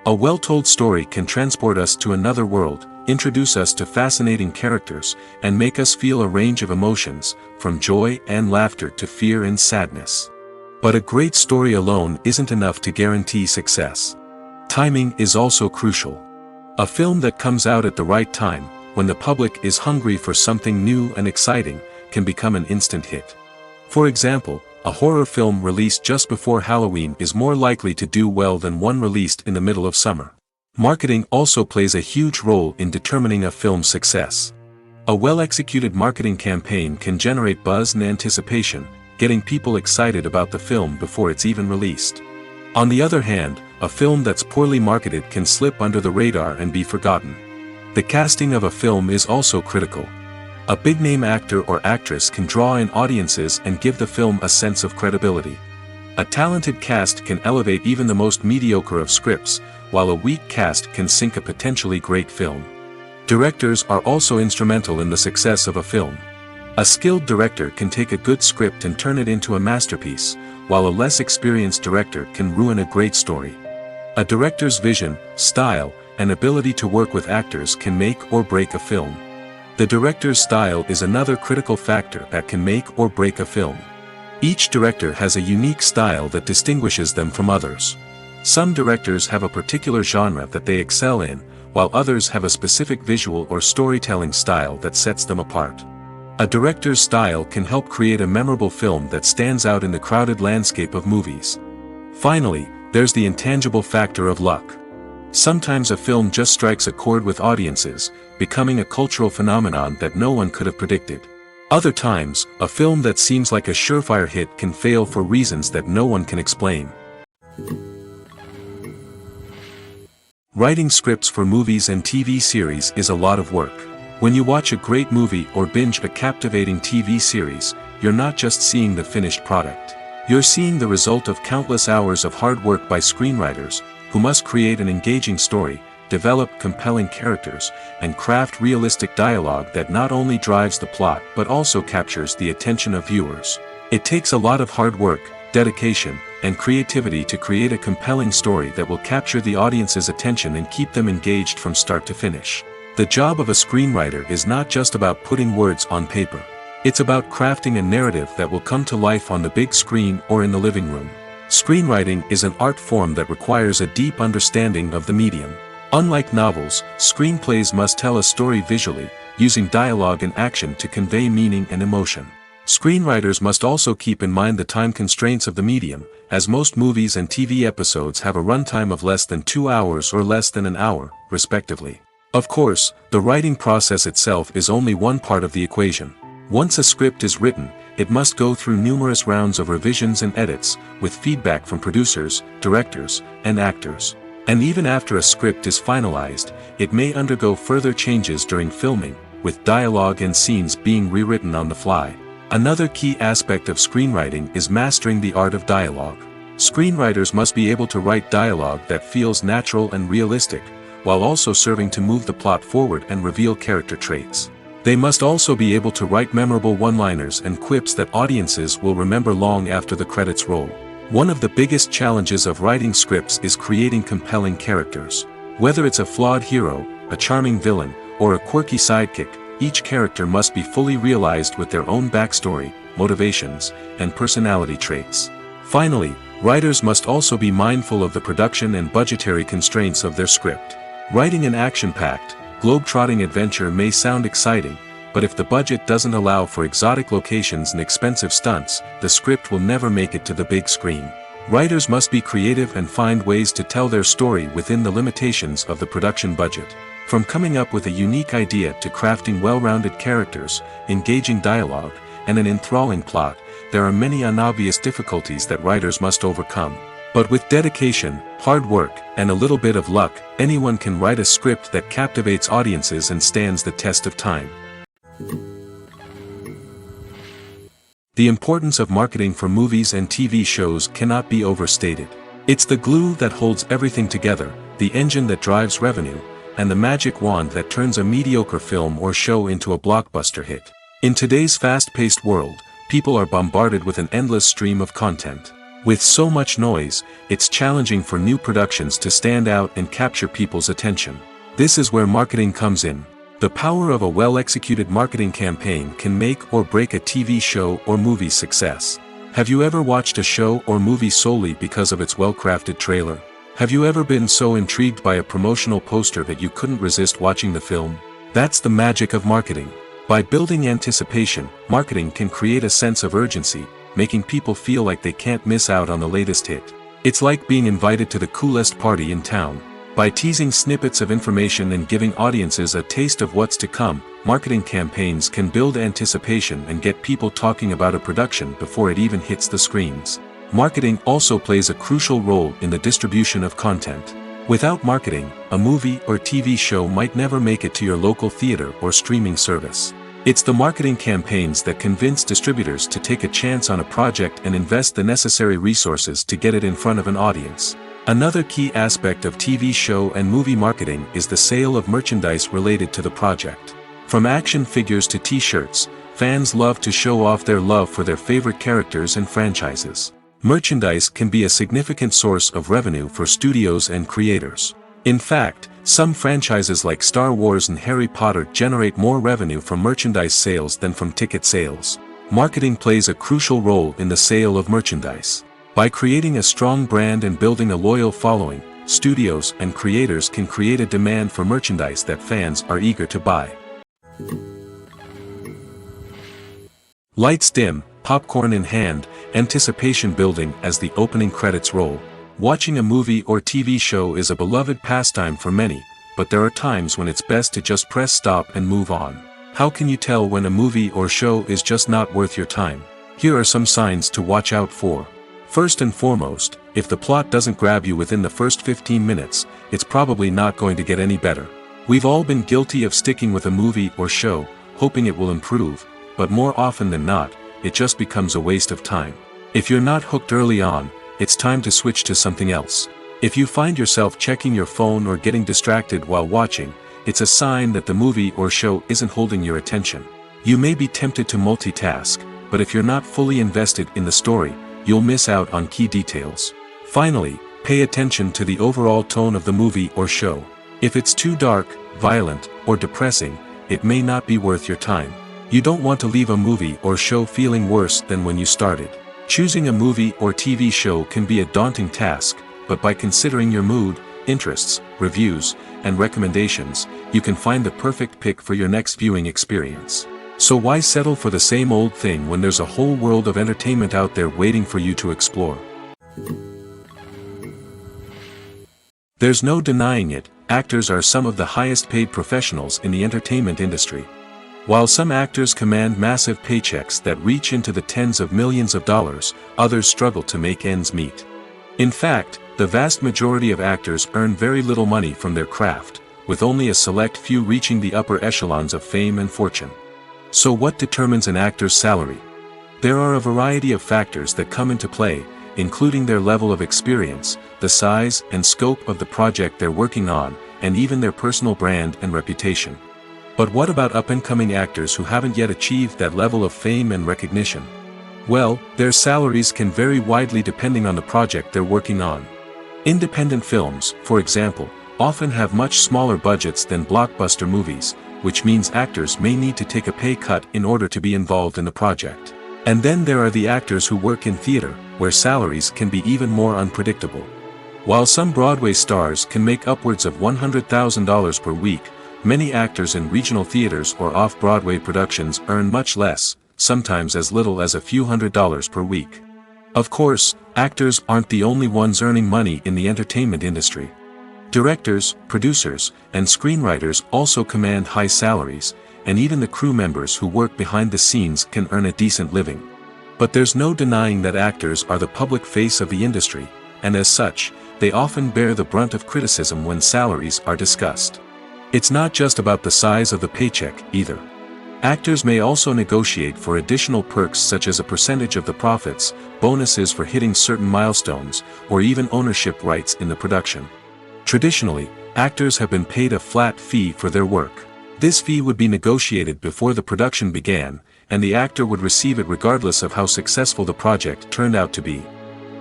S1: A well-told story can transport us to another world, introduce us to fascinating characters, and make us feel a range of emotions, from joy and laughter to fear and sadness. But a great story alone isn't enough to guarantee success. Timing is also crucial. A film that comes out at the right time, when the public is hungry for something new and exciting, can become an instant hit. For example, a horror film released just before Halloween is more likely to do well than one released in the middle of summer. Marketing also plays a huge role in determining a film's success. A well-executed marketing campaign can generate buzz and anticipation, getting people excited about the film before it's even released. On the other hand, a film that's poorly marketed can slip under the radar and be forgotten. The casting of a film is also critical. A big-name actor or actress can draw in audiences and give the film a sense of credibility. A talented cast can elevate even the most mediocre of scripts, while a weak cast can sink a potentially great film. Directors are also instrumental in the success of a film. A skilled director can take a good script and turn it into a masterpiece, while a less experienced director can ruin a great story. A director's vision, style, and ability to work with actors can make or break a film. The director's style is another critical factor that can make or break a film. Each director has a unique style that distinguishes them from others. Some directors have a particular genre that they excel in, while others have a specific visual or storytelling style that sets them apart. A director's style can help create a memorable film that stands out in the crowded landscape of movies. Finally, there's the intangible factor of luck. Sometimes a film just strikes a chord with audiences, becoming a cultural phenomenon that no one could have predicted. Other times, a film that seems like a surefire hit can fail for reasons that no one can explain. Writing scripts for movies and TV series is a lot of work. When you watch a great movie or binge a captivating TV series, you're not just seeing the finished product. You're seeing the result of countless hours of hard work by screenwriters, who must create an engaging story, develop compelling characters, and craft realistic dialogue that not only drives the plot but also captures the attention of viewers. It takes a lot of hard work, dedication, and creativity to create a compelling story that will capture the audience's attention and keep them engaged from start to finish. The job of a screenwriter is not just about putting words on paper. It's about crafting a narrative that will come to life on the big screen or in the living room. Screenwriting is an art form that requires a deep understanding of the medium. Unlike novels, screenplays must tell a story visually, using dialogue and action to convey meaning and emotion. Screenwriters must also keep in mind the time constraints of the medium, as most movies and TV episodes have a runtime of less than 2 hours or less than an hour, respectively. Of course, the writing process itself is only one part of the equation. Once a script is written, it must go through numerous rounds of revisions and edits, with feedback from producers, directors, and actors. And even after a script is finalized, it may undergo further changes during filming, with dialogue and scenes being rewritten on the fly. Another key aspect of screenwriting is mastering the art of dialogue. Screenwriters must be able to write dialogue that feels natural and realistic, while also serving to move the plot forward and reveal character traits. They must also be able to write memorable one-liners and quips that audiences will remember long after the credits roll. One of the biggest challenges of writing scripts is creating compelling characters. Whether it's a flawed hero, a charming villain, or a quirky sidekick, each character must be fully realized with their own backstory, motivations, and personality traits. Finally, writers must also be mindful of the production and budgetary constraints of their script. Writing an action-packed, globe-trotting adventure may sound exciting, but if the budget doesn't allow for exotic locations and expensive stunts, the script will never make it to the big screen. Writers must be creative and find ways to tell their story within the limitations of the production budget. From coming up with a unique idea to crafting well-rounded characters, engaging dialogue, and an enthralling plot, there are many unobvious difficulties that writers must overcome. But with dedication, hard work, and a little bit of luck, anyone can write a script that captivates audiences and stands the test of time. The importance of marketing for movies and TV shows cannot be overstated. It's the glue that holds everything together, the engine that drives revenue, and the magic wand that turns a mediocre film or show into a blockbuster hit. In today's fast-paced world, people are bombarded with an endless stream of content. With so much noise, it's challenging for new productions to stand out and capture people's attention. This is where marketing comes in. The power of a well-executed marketing campaign can make or break a TV show or movie's success. Have you ever watched a show or movie solely because of its well-crafted trailer? Have you ever been so intrigued by a promotional poster that you couldn't resist watching the film? That's the magic of marketing. By building anticipation, marketing can create a sense of urgency, making people feel like they can't miss out on the latest hit. It's like being invited to the coolest party in town. By teasing snippets of information and giving audiences a taste of what's to come, marketing campaigns can build anticipation and get people talking about a production before it even hits the screens. Marketing also plays a crucial role in the distribution of content. Without marketing, a movie or TV show might never make it to your local theater or streaming service. It's the marketing campaigns that convince distributors to take a chance on a project and invest the necessary resources to get it in front of an audience. Another key aspect of TV show and movie marketing is the sale of merchandise related to the project. From action figures to t-shirts, fans love to show off their love for their favorite characters and franchises. Merchandise can be a significant source of revenue for studios and creators. In fact, some franchises like Star Wars and Harry Potter generate more revenue from merchandise sales than from ticket sales. Marketing plays a crucial role in the sale of merchandise. By creating a strong brand and building a loyal following, studios and creators can create a demand for merchandise that fans are eager to buy. Lights dim, popcorn in hand, anticipation building as the opening credits roll. Watching a movie or TV show is a beloved pastime for many, but there are times when it's best to just press stop and move on. How can you tell when a movie or show is just not worth your time? Here are some signs to watch out for. First and foremost, if the plot doesn't grab you within the first 15 minutes, it's probably not going to get any better. We've all been guilty of sticking with a movie or show, hoping it will improve, but more often than not, it just becomes a waste of time. If you're not hooked early on, it's time to switch to something else. If you find yourself checking your phone or getting distracted while watching, it's a sign that the movie or show isn't holding your attention. You may be tempted to multitask, but if you're not fully invested in the story, you'll miss out on key details. Finally, pay attention to the overall tone of the movie or show. If it's too dark, violent, or depressing, it may not be worth your time. You don't want to leave a movie or show feeling worse than when you started. Choosing a movie or TV show can be a daunting task, but by considering your mood, interests, reviews, and recommendations, you can find the perfect pick for your next viewing experience. So why settle for the same old thing when there's a whole world of entertainment out there waiting for you to explore? There's no denying it, actors are some of the highest paid professionals in the entertainment industry. While some actors command massive paychecks that reach into the tens of millions of dollars, others struggle to make ends meet. In fact, the vast majority of actors earn very little money from their craft, with only a select few reaching the upper echelons of fame and fortune. So what determines an actor's salary? There are a variety of factors that come into play, including their level of experience, the size and scope of the project they're working on, and even their personal brand and reputation. But what about up-and-coming actors who haven't yet achieved that level of fame and recognition? Well, their salaries can vary widely depending on the project they're working on. Independent films, for example, often have much smaller budgets than blockbuster movies, which means actors may need to take a pay cut in order to be involved in the project. And then there are the actors who work in theater, where salaries can be even more unpredictable. While some Broadway stars can make upwards of $100,000 per week, many actors in regional theaters or off-Broadway productions earn much less, sometimes as little as a few $100s per week. Of course, actors aren't the only ones earning money in the entertainment industry. Directors, producers, and screenwriters also command high salaries, and even the crew members who work behind the scenes can earn a decent living. But there's no denying that actors are the public face of the industry, and as such, they often bear the brunt of criticism when salaries are discussed. It's not just about the size of the paycheck, either. Actors may also negotiate for additional perks such as a percentage of the profits, bonuses for hitting certain milestones, or even ownership rights in the production. Traditionally, actors have been paid a flat fee for their work. This fee would be negotiated before the production began, and the actor would receive it regardless of how successful the project turned out to be.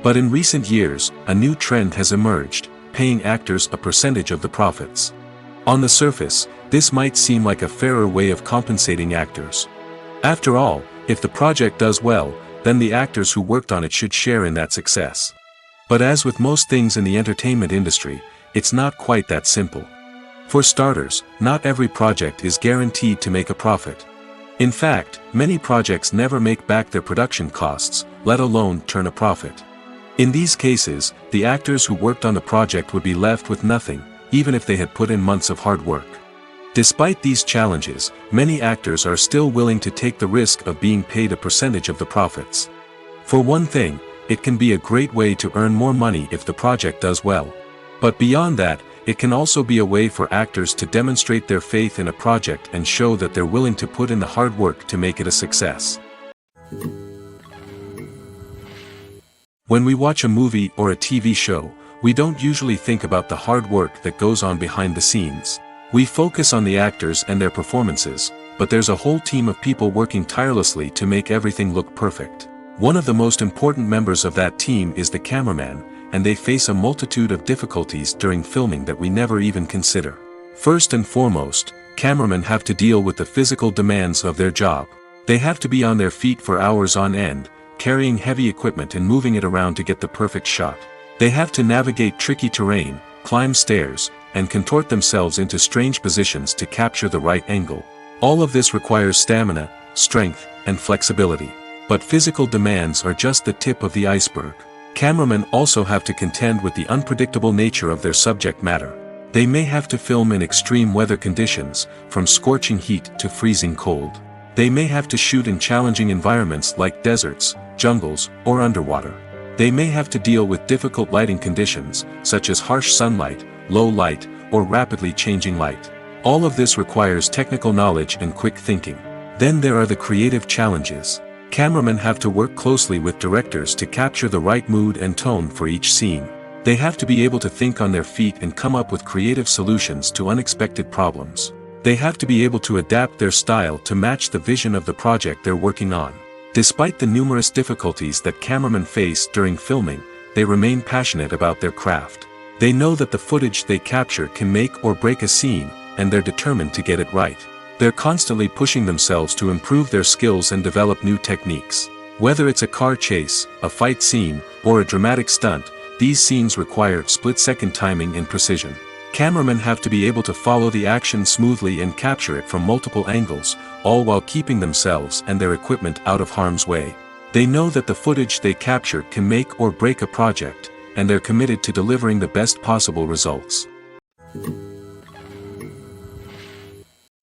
S1: But in recent years, a new trend has emerged, paying actors a percentage of the profits. On the surface, this might seem like a fairer way of compensating actors. After all, if the project does well, then the actors who worked on it should share in that success. But as with most things in the entertainment industry, it's not quite that simple. For starters, not every project is guaranteed to make a profit. In fact, many projects never make back their production costs, let alone turn a profit. In these cases, the actors who worked on the project would be left with nothing, even if they had put in months of hard work. Despite these challenges, many actors are still willing to take the risk of being paid a percentage of the profits. For one thing, it can be a great way to earn more money if the project does well. But beyond that, it can also be a way for actors to demonstrate their faith in a project and show that they're willing to put in the hard work to make it a success. When we watch a movie or a TV show, we don't usually think about the hard work that goes on behind the scenes. We focus on the actors and their performances, but there's a whole team of people working tirelessly to make everything look perfect. One of the most important members of that team is the cameraman, and they face a multitude of difficulties during filming that we never even consider. First and foremost, cameramen have to deal with the physical demands of their job. They have to be on their feet for hours on end, carrying heavy equipment and moving it around to get the perfect shot. They have to navigate tricky terrain, climb stairs, and contort themselves into strange positions to capture the right angle. All of this requires stamina, strength, and flexibility. But physical demands are just the tip of the iceberg. Cameramen also have to contend with the unpredictable nature of their subject matter. They may have to film in extreme weather conditions, from scorching heat to freezing cold. They may have to shoot in challenging environments like deserts, jungles, or underwater. They may have to deal with difficult lighting conditions, such as harsh sunlight, low light, or rapidly changing light. All of this requires technical knowledge and quick thinking. Then there are the creative challenges. Cameramen have to work closely with directors to capture the right mood and tone for each scene. They have to be able to think on their feet and come up with creative solutions to unexpected problems. They have to be able to adapt their style to match the vision of the project they're working on. Despite the numerous difficulties that cameramen face during filming, they remain passionate about their craft. They know that the footage they capture can make or break a scene, and they're determined to get it right. They're constantly pushing themselves to improve their skills and develop new techniques. Whether it's a car chase, a fight scene, or a dramatic stunt, these scenes require split-second timing and precision. Cameramen have to be able to follow the action smoothly and capture it from multiple angles, all while keeping themselves and their equipment out of harm's way. They know that the footage they capture can make or break a project, and they're committed to delivering the best possible results.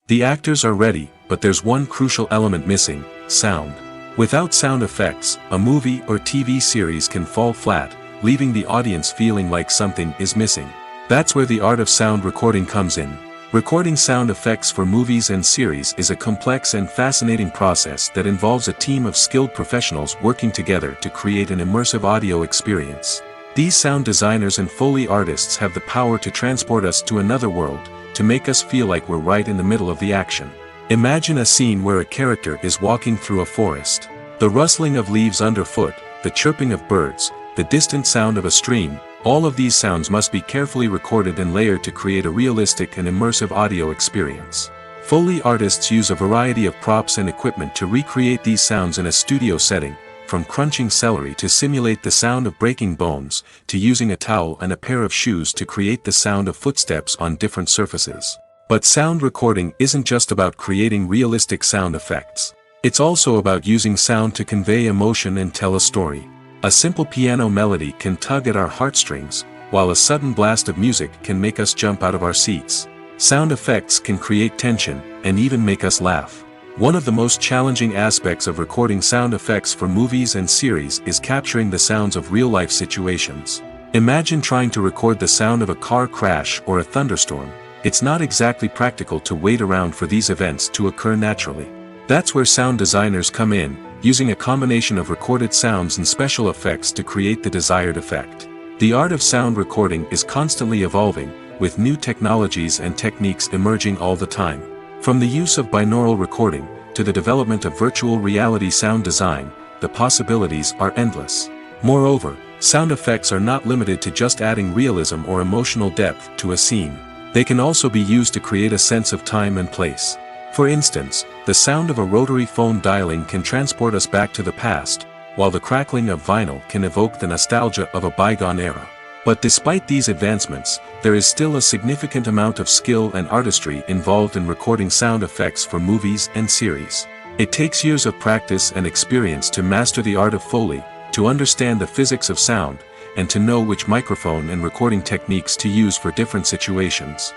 S1: The actors are ready, but there's one crucial element missing: sound. Without sound effects, a movie or TV series can fall flat, leaving the audience feeling like something is missing. That's where the art of sound recording comes in. Recording sound effects for movies and series is a complex and fascinating process that involves a team of skilled professionals working together to create an immersive audio experience. These sound designers and Foley artists have the power to transport us to another world, to make us feel like we're right in the middle of the action. Imagine a scene where a character is walking through a forest. The rustling of leaves underfoot, the chirping of birds, the distant sound of a stream, all of these sounds must be carefully recorded and layered to create a realistic and immersive audio experience. Foley artists use a variety of props and equipment to recreate these sounds in a studio setting, from crunching celery to simulate the sound of breaking bones, to using a towel and a pair of shoes to create the sound of footsteps on different surfaces. But sound recording isn't just about creating realistic sound effects. It's also about using sound to convey emotion and tell a story. A simple piano melody can tug at our heartstrings, while a sudden blast of music can make us jump out of our seats. Sound effects can create tension, and even make us laugh. One of the most challenging aspects of recording sound effects for movies and series is capturing the sounds of real-life situations. Imagine trying to record the sound of a car crash or a thunderstorm. It's not exactly practical to wait around for these events to occur naturally. That's where sound designers come in, using a combination of recorded sounds and special effects to create the desired effect. The art of sound recording is constantly evolving, with new technologies and techniques emerging all the time. From the use of binaural recording, to the development of virtual reality sound design, the possibilities are endless. Moreover, sound effects are not limited to just adding realism or emotional depth to a scene. They can also be used to create a sense of time and place. For instance, the sound of a rotary phone dialing can transport us back to the past, while the crackling of vinyl can evoke the nostalgia of a bygone era. But despite these advancements, there is still a significant amount of skill and artistry involved in recording sound effects for movies and series. It takes years of practice and experience to master the art of Foley, to understand the physics of sound, and to know which microphone and recording techniques to use for different situations.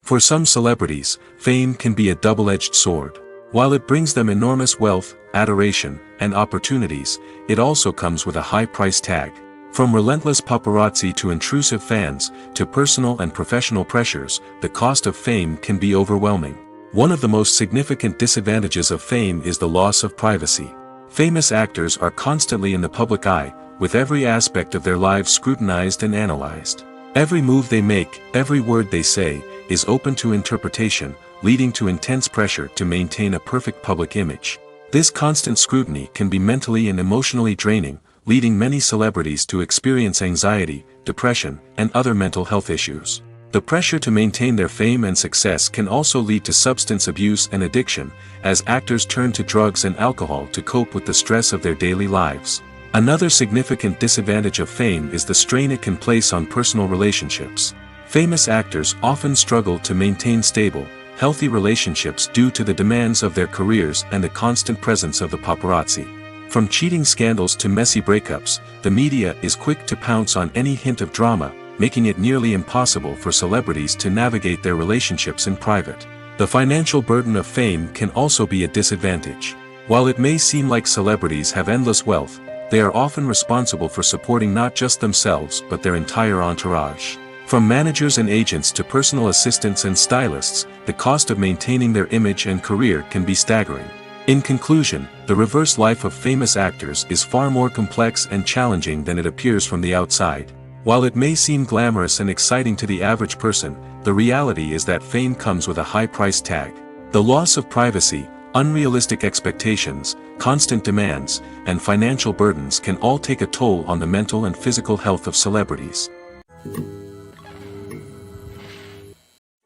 S1: For some celebrities, fame can be a double-edged sword. While it brings them enormous wealth, adoration, and opportunities, it also comes with a high price tag. From relentless paparazzi to intrusive fans, to personal and professional pressures, the cost of fame can be overwhelming. One of the most significant disadvantages of fame is the loss of privacy. Famous actors are constantly in the public eye, with every aspect of their lives scrutinized and analyzed. Every move they make, every word they say, is open to interpretation, leading to intense pressure to maintain a perfect public image. This constant scrutiny can be mentally and emotionally draining, leading many celebrities to experience anxiety, depression, and other mental health issues. The pressure to maintain their fame and success can also lead to substance abuse and addiction, as actors turn to drugs and alcohol to cope with the stress of their daily lives. Another significant disadvantage of fame is the strain it can place on personal relationships. Famous actors often struggle to maintain stable, healthy relationships due to the demands of their careers and the constant presence of the paparazzi. From cheating scandals to messy breakups, the media is quick to pounce on any hint of drama, making it nearly impossible for celebrities to navigate their relationships in private. The financial burden of fame can also be a disadvantage. While it may seem like celebrities have endless wealth, they are often responsible for supporting not just themselves but their entire entourage. From managers and agents to personal assistants and stylists, the cost of maintaining their image and career can be staggering. In conclusion, the reverse life of famous actors is far more complex and challenging than it appears from the outside. While it may seem glamorous and exciting to the average person, the reality is that fame comes with a high price tag. The loss of privacy, unrealistic expectations, constant demands, and financial burdens can all take a toll on the mental and physical health of celebrities.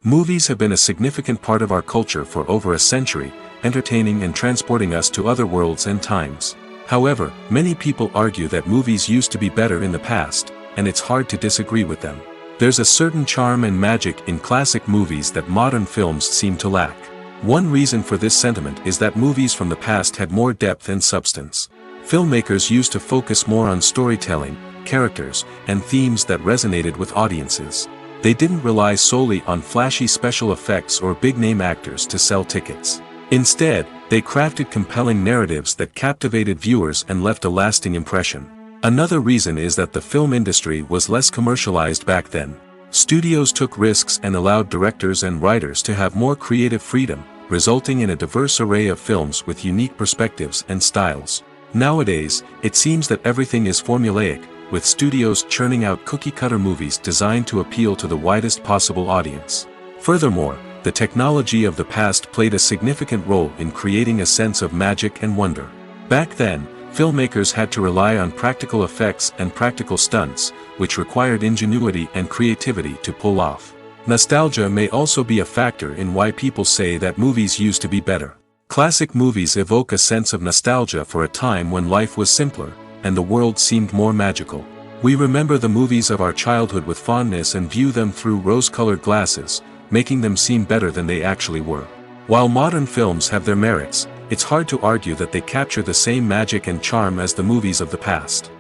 S1: Movies have been a significant part of our culture for over a century, entertaining and transporting us to other worlds and times. However, many people argue that movies used to be better in the past, and it's hard to disagree with them. There's a certain charm and magic in classic movies that modern films seem to lack. One reason for this sentiment is that movies from the past had more depth and substance. Filmmakers used to focus more on storytelling, characters, and themes that resonated with audiences. They didn't rely solely on flashy special effects or big-name actors to sell tickets. Instead, they crafted compelling narratives that captivated viewers and left a lasting impression. Another reason is that the film industry was less commercialized back then. Studios took risks and allowed directors and writers to have more creative freedom, resulting in a diverse array of films with unique perspectives and styles. Nowadays, it seems that everything is formulaic, with studios churning out cookie-cutter movies designed to appeal to the widest possible audience. Furthermore, the technology of the past played a significant role in creating a sense of magic and wonder. Back then, filmmakers had to rely on practical effects and practical stunts, which required ingenuity and creativity to pull off. Nostalgia may also be a factor in why people say that movies used to be better. Classic movies evoke a sense of nostalgia for a time when life was simpler, and the world seemed more magical. We remember the movies of our childhood with fondness and view them through rose-colored glasses, making them seem better than they actually were. While modern films have their merits, it's hard to argue that they capture the same magic and charm as the movies of the past.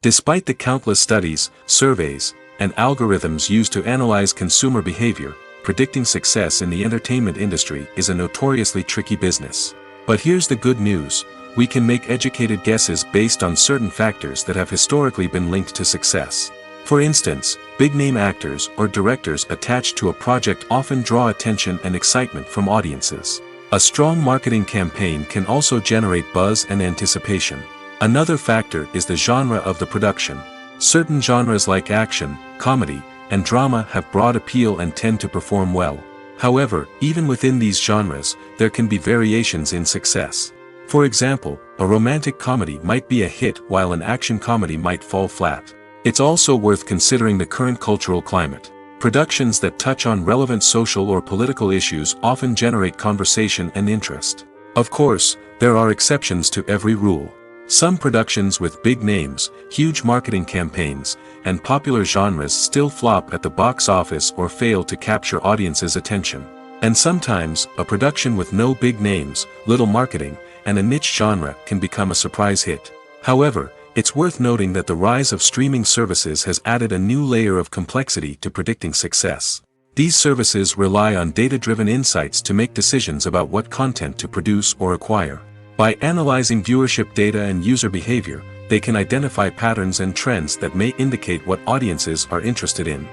S1: Despite the countless studies, surveys, and algorithms used to analyze consumer behavior, predicting success in the entertainment industry is a notoriously tricky business. But here's the good news: we can make educated guesses based on certain factors that have historically been linked to success. For instance, big-name actors or directors attached to a project often draw attention and excitement from audiences. A strong marketing campaign can also generate buzz and anticipation. Another factor is the genre of the production. Certain genres like action, comedy, and drama have broad appeal and tend to perform well. However, even within these genres, there can be variations in success. For example, a romantic comedy might be a hit while an action comedy might fall flat. It's also worth considering the current cultural climate. Productions that touch on relevant social or political issues often generate conversation and interest. Of course, there are exceptions to every rule. Some productions with big names, huge marketing campaigns, and popular genres still flop at the box office or fail to capture audiences' attention. And sometimes, a production with no big names, little marketing, and a niche genre can become a surprise hit. However, it's worth noting that the rise of streaming services has added a new layer of complexity to predicting success. These services rely on data-driven insights to make decisions about what content to produce or acquire. By analyzing viewership data and user behavior, they can identify patterns and trends that may indicate what audiences are interested in.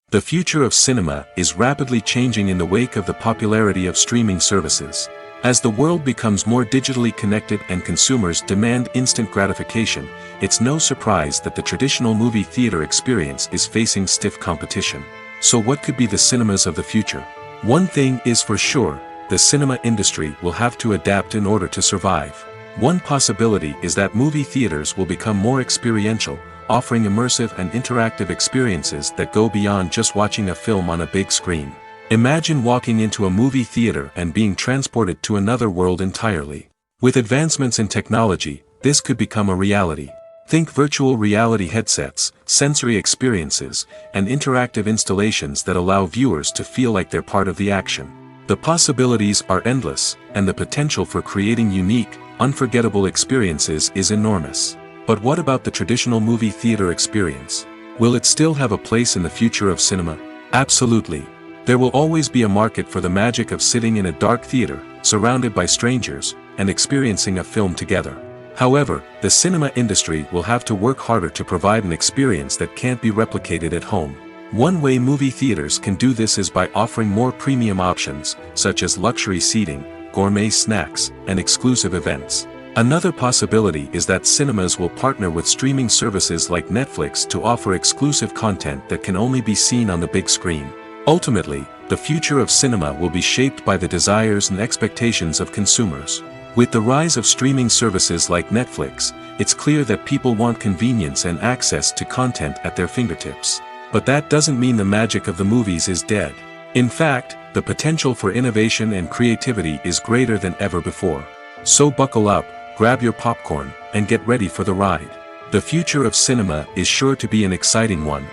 S1: The future of cinema is rapidly changing in the wake of the popularity of streaming services. As the world becomes more digitally connected and consumers demand instant gratification, it's no surprise that the traditional movie theater experience is facing stiff competition. So what could be the cinemas of the future? One thing is for sure: the cinema industry will have to adapt in order to survive. One possibility is that movie theaters will become more experiential, offering immersive and interactive experiences that go beyond just watching a film on a big screen. Imagine walking into a movie theater and being transported to another world entirely. With advancements in technology, this could become a reality. Think virtual reality headsets, sensory experiences, and interactive installations that allow viewers to feel like they're part of the action. The possibilities are endless, and the potential for creating unique, unforgettable experiences is enormous. But what about the traditional movie theater experience? Will it still have a place in the future of cinema? Absolutely. There will always be a market for the magic of sitting in a dark theater, surrounded by strangers, and experiencing a film together. However, the cinema industry will have to work harder to provide an experience that can't be replicated at home. One way movie theaters can do this is by offering more premium options, such as luxury seating, gourmet snacks, and exclusive events. Another possibility is that cinemas will partner with streaming services like Netflix to offer exclusive content that can only be seen on the big screen. Ultimately, the future of cinema will be shaped by the desires and expectations of consumers. With the rise of streaming services like Netflix, it's clear that people want convenience and access to content at their fingertips. But that doesn't mean the magic of the movies is dead. In fact, the potential for innovation and creativity is greater than ever before. So buckle up, grab your popcorn, and get ready for the ride. The future of cinema is sure to be an exciting one.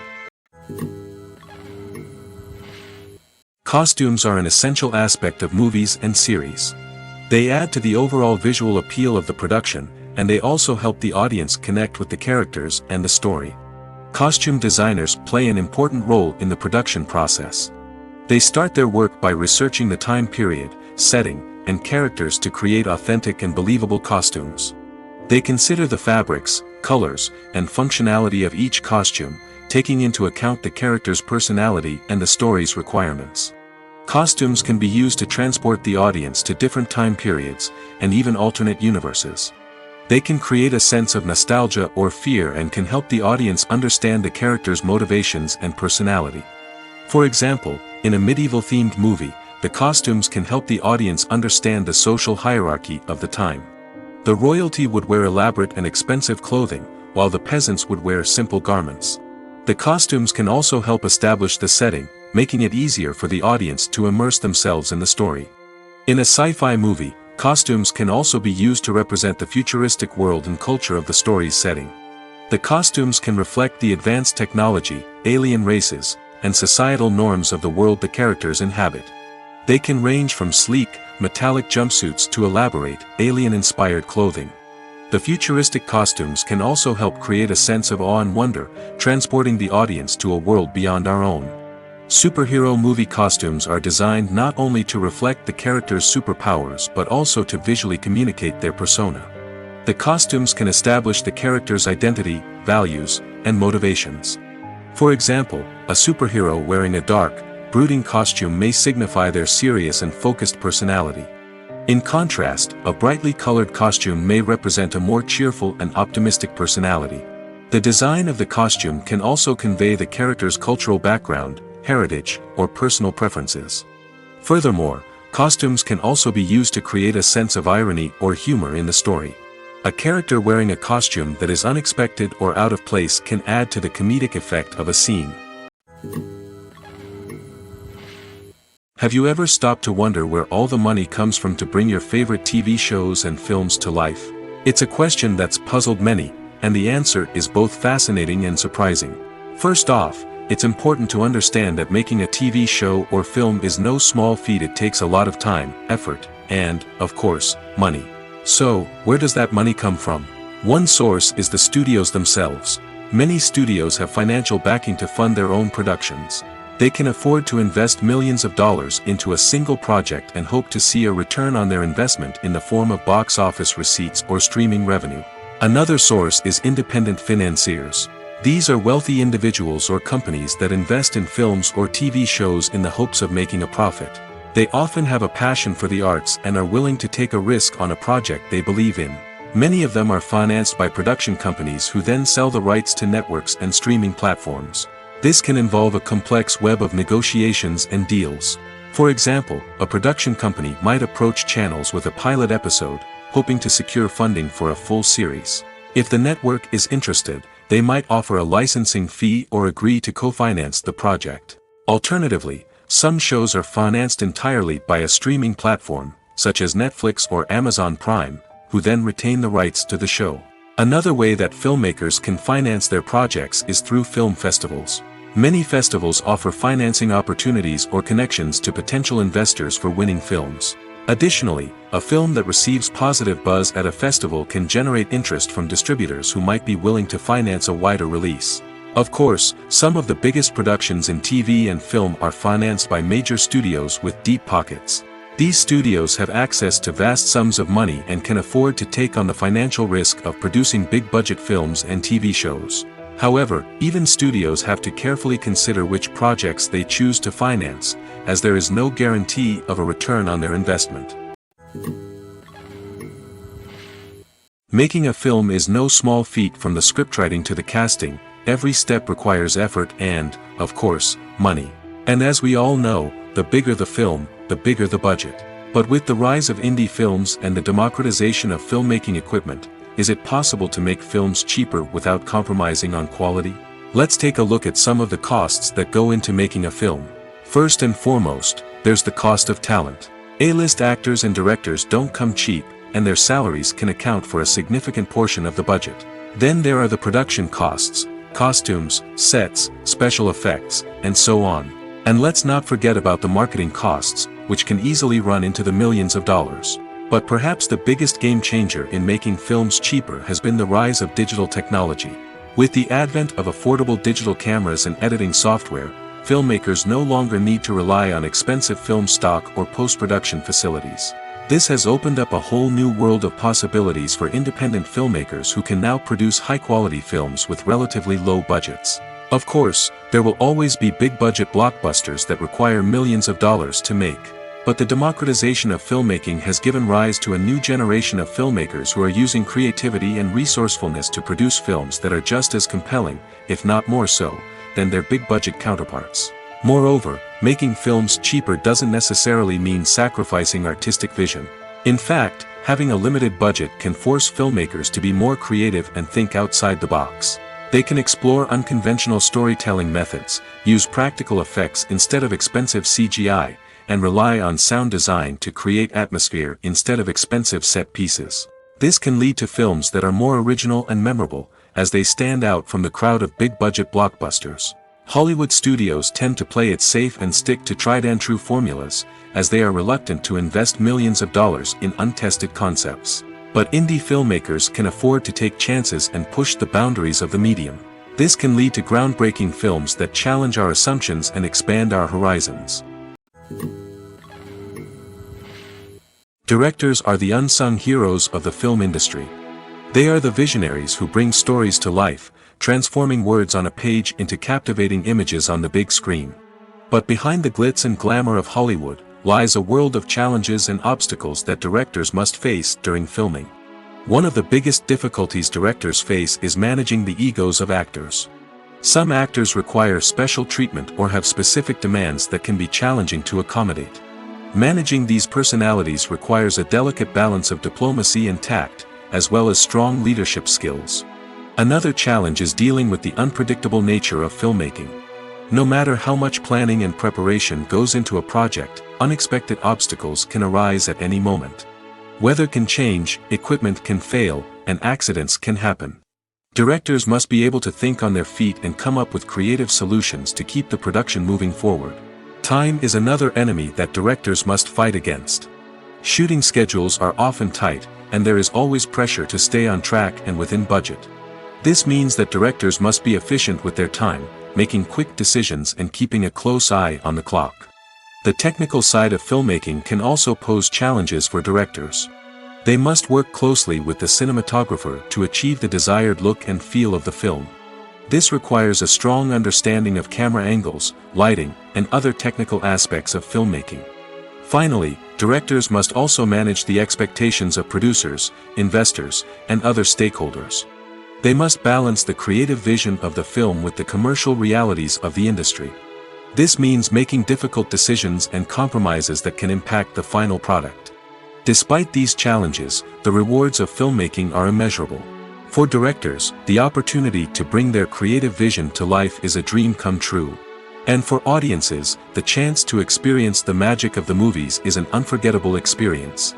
S1: Costumes are an essential aspect of movies and series. They add to the overall visual appeal of the production, and they also help the audience connect with the characters and the story. Costume designers play an important role in the production process. They start their work by researching the time period, setting, and characters to create authentic and believable costumes. They consider the fabrics, colors, and functionality of each costume, taking into account the character's personality and the story's requirements. Costumes can be used to transport the audience to different time periods, and even alternate universes. They can create a sense of nostalgia or fear and can help the audience understand the character's motivations and personality. For example, in a medieval-themed movie, the costumes can help the audience understand the social hierarchy of the time. The royalty would wear elaborate and expensive clothing, while the peasants would wear simple garments. The costumes can also help establish the setting, making it easier for the audience to immerse themselves in the story. In a sci-fi movie, costumes can also be used to represent the futuristic world and culture of the story's setting. The costumes can reflect the advanced technology, alien races, and societal norms of the world the characters inhabit. They can range from sleek, metallic jumpsuits to elaborate, alien-inspired clothing. The futuristic costumes can also help create a sense of awe and wonder, transporting the audience to a world beyond our own. Superhero movie costumes are designed not only to reflect the character's superpowers but also to visually communicate their persona. The costumes can establish the character's identity, values, and motivations. For example, a superhero wearing a dark, brooding costume may signify their serious and focused personality. In contrast, a brightly colored costume may represent a more cheerful and optimistic personality. The design of the costume can also convey the character's cultural background, heritage, or personal preferences. Furthermore, costumes can also be used to create a sense of irony or humor in the story. A character wearing a costume that is unexpected or out of place can add to the comedic effect of a scene. Have you ever stopped to wonder where all the money comes from to bring your favorite TV shows and films to life? It's a question that's puzzled many, and the answer is both fascinating and surprising. First off, it's important to understand that making a TV show or film is no small feat. It takes a lot of time, effort, and, of course, money. So, where does that money come from? One source is the studios themselves. Many studios have financial backing to fund their own productions. They can afford to invest millions of dollars into a single project and hope to see a return on their investment in the form of box office receipts or streaming revenue. Another source is independent financiers. These are wealthy individuals or companies that invest in films or TV shows in the hopes of making a profit. They often have a passion for the arts and are willing to take a risk on a project they believe in. Many of them are financed by production companies who then sell the rights to networks and streaming platforms. This can involve a complex web of negotiations and deals. For example, a production company might approach channels with a pilot episode, hoping to secure funding for a full series. If the network is interested, they might offer a licensing fee or agree to co-finance the project. Alternatively, some shows are financed entirely by a streaming platform, such as Netflix or Amazon Prime, who then retain the rights to the show. Another way that filmmakers can finance their projects is through film festivals. Many festivals offer financing opportunities or connections to potential investors for winning films. Additionally, a film that receives positive buzz at a festival can generate interest from distributors who might be willing to finance a wider release. Of course, some of the biggest productions in TV and film are financed by major studios with deep pockets. These studios have access to vast sums of money and can afford to take on the financial risk of producing big-budget films and TV shows. However, even studios have to carefully consider which projects they choose to finance, as there is no guarantee of a return on their investment. Making a film is no small feat. From the scriptwriting to the casting, every step requires effort and, of course, money. And as we all know, the bigger the film, the bigger the budget. But with the rise of indie films and the democratization of filmmaking equipment, is it possible to make films cheaper without compromising on quality? Let's take a look at some of the costs that go into making a film. First and foremost, there's the cost of talent. A-list actors and directors don't come cheap, and their salaries can account for a significant portion of the budget. Then there are the production costs, costumes, sets, special effects, and so on. And let's not forget about the marketing costs, which can easily run into the millions of dollars. But perhaps the biggest game changer in making films cheaper has been the rise of digital technology. With the advent of affordable digital cameras and editing software, filmmakers no longer need to rely on expensive film stock or post-production facilities. This has opened up a whole new world of possibilities for independent filmmakers who can now produce high-quality films with relatively low budgets. Of course, there will always be big-budget blockbusters that require millions of dollars to make. But the democratization of filmmaking has given rise to a new generation of filmmakers who are using creativity and resourcefulness to produce films that are just as compelling, if not more so, than their big-budget counterparts. Moreover, making films cheaper doesn't necessarily mean sacrificing artistic vision. In fact, having a limited budget can force filmmakers to be more creative and think outside the box. They can explore unconventional storytelling methods, use practical effects instead of expensive CGI, and rely on sound design to create atmosphere instead of expensive set pieces. This can lead to films that are more original and memorable, as they stand out from the crowd of big-budget blockbusters. Hollywood studios tend to play it safe and stick to tried-and-true formulas, as they are reluctant to invest millions of dollars in untested concepts. But indie filmmakers can afford to take chances and push the boundaries of the medium. This can lead to groundbreaking films that challenge our assumptions and expand our horizons. Directors are the unsung heroes of the film industry. They are the visionaries who bring stories to life, transforming words on a page into captivating images on the big screen. But behind the glitz and glamour of Hollywood lies a world of challenges and obstacles that directors must face during filming. One of the biggest difficulties directors face is managing the egos of actors. Some actors require special treatment or have specific demands that can be challenging to accommodate. Managing these personalities requires a delicate balance of diplomacy and tact, as well as strong leadership skills. Another challenge is dealing with the unpredictable nature of filmmaking. No matter how much planning and preparation goes into a project, unexpected obstacles can arise at any moment. Weather can change, equipment can fail, and accidents can happen. Directors must be able to think on their feet and come up with creative solutions to keep the production moving forward. Time is another enemy that directors must fight against. Shooting schedules are often tight, and there is always pressure to stay on track and within budget. This means that directors must be efficient with their time, making quick decisions and keeping a close eye on the clock. The technical side of filmmaking can also pose challenges for directors. They must work closely with the cinematographer to achieve the desired look and feel of the film. This requires a strong understanding of camera angles, lighting, and other technical aspects of filmmaking. Finally, directors must also manage the expectations of producers, investors, and other stakeholders. They must balance the creative vision of the film with the commercial realities of the industry. This means making difficult decisions and compromises that can impact the final product. Despite these challenges, the rewards of filmmaking are immeasurable. For directors, the opportunity to bring their creative vision to life is a dream come true. And for audiences, the chance to experience the magic of the movies is an unforgettable experience.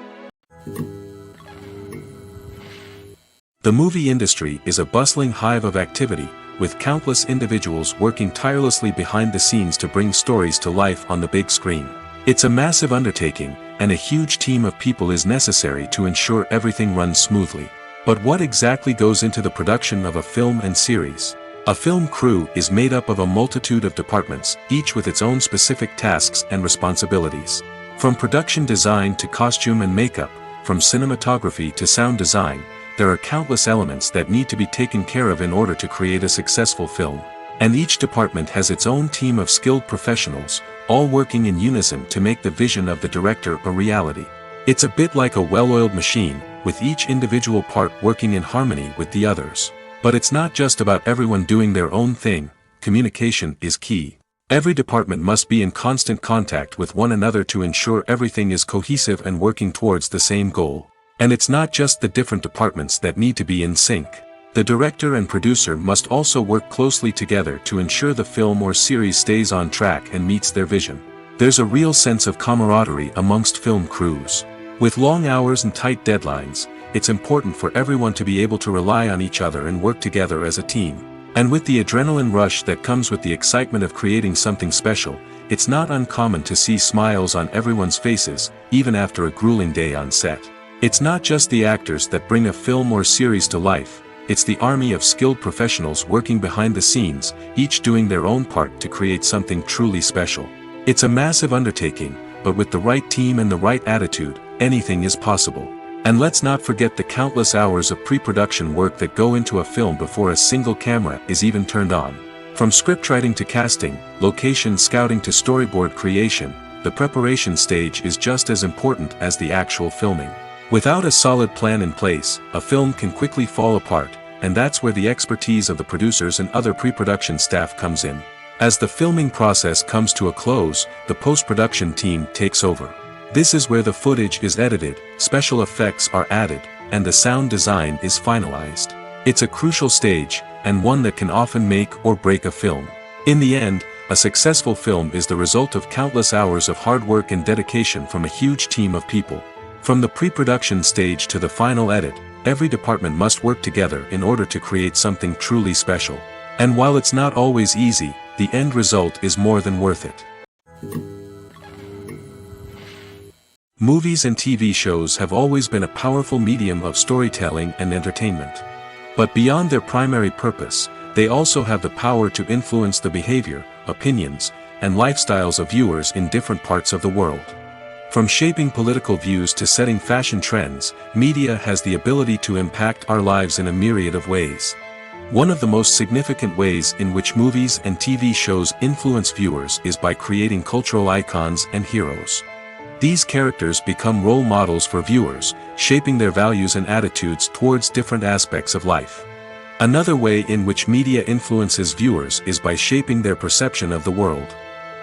S1: The movie industry is a bustling hive of activity, with countless individuals working tirelessly behind the scenes to bring stories to life on the big screen. It's a massive undertaking, and a huge team of people is necessary to ensure everything runs smoothly. But what exactly goes into the production of a film and series? A film crew is made up of a multitude of departments, each with its own specific tasks and responsibilities. From production design to costume and makeup, from cinematography to sound design, there are countless elements that need to be taken care of in order to create a successful film. And each department has its own team of skilled professionals, all working in unison to make the vision of the director a reality. It's a bit like a well-oiled machine, with each individual part working in harmony with the others. But it's not just about everyone doing their own thing, communication is key. Every department must be in constant contact with one another to ensure everything is cohesive and working towards the same goal. And it's not just the different departments that need to be in sync. The director and producer must also work closely together to ensure the film or series stays on track and meets their vision. There's a real sense of camaraderie amongst film crews. With long hours and tight deadlines, it's important for everyone to be able to rely on each other and work together as a team. And with the adrenaline rush that comes with the excitement of creating something special, it's not uncommon to see smiles on everyone's faces, even after a grueling day on set. It's not just the actors that bring a film or series to life, it's the army of skilled professionals working behind the scenes, each doing their own part to create something truly special. It's a massive undertaking, but with the right team and the right attitude, anything is possible. And let's not forget the countless hours of pre-production work that go into a film before a single camera is even turned on. From scriptwriting to casting, location scouting to storyboard creation, the preparation stage is just as important as the actual filming. Without a solid plan in place, a film can quickly fall apart, and that's where the expertise of the producers and other pre-production staff comes in. As the filming process comes to a close, the post-production team takes over. This is where the footage is edited, special effects are added, and the sound design is finalized. It's a crucial stage, and one that can often make or break a film. In the end, a successful film is the result of countless hours of hard work and dedication from a huge team of people. From the pre-production stage to the final edit, every department must work together in order to create something truly special. And while it's not always easy, the end result is more than worth it. Movies and TV shows have always been a powerful medium of storytelling and entertainment. But beyond their primary purpose, they also have the power to influence the behavior, opinions, and lifestyles of viewers in different parts of the world. From shaping political views to setting fashion trends, media has the ability to impact our lives in a myriad of ways. One of the most significant ways in which movies and TV shows influence viewers is by creating cultural icons and heroes. These characters become role models for viewers, shaping their values and attitudes towards different aspects of life. Another way in which media influences viewers is by shaping their perception of the world.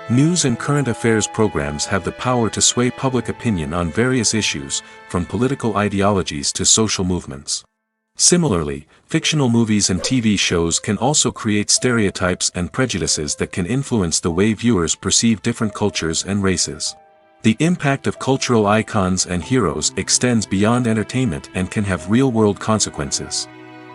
S1: News and current affairs programs have the power to sway public opinion on various issues, from political ideologies to social movements. Similarly, fictional movies and TV shows can also create stereotypes and prejudices that can influence the way viewers perceive different cultures and races. The impact of cultural icons and heroes extends beyond entertainment and can have real-world consequences.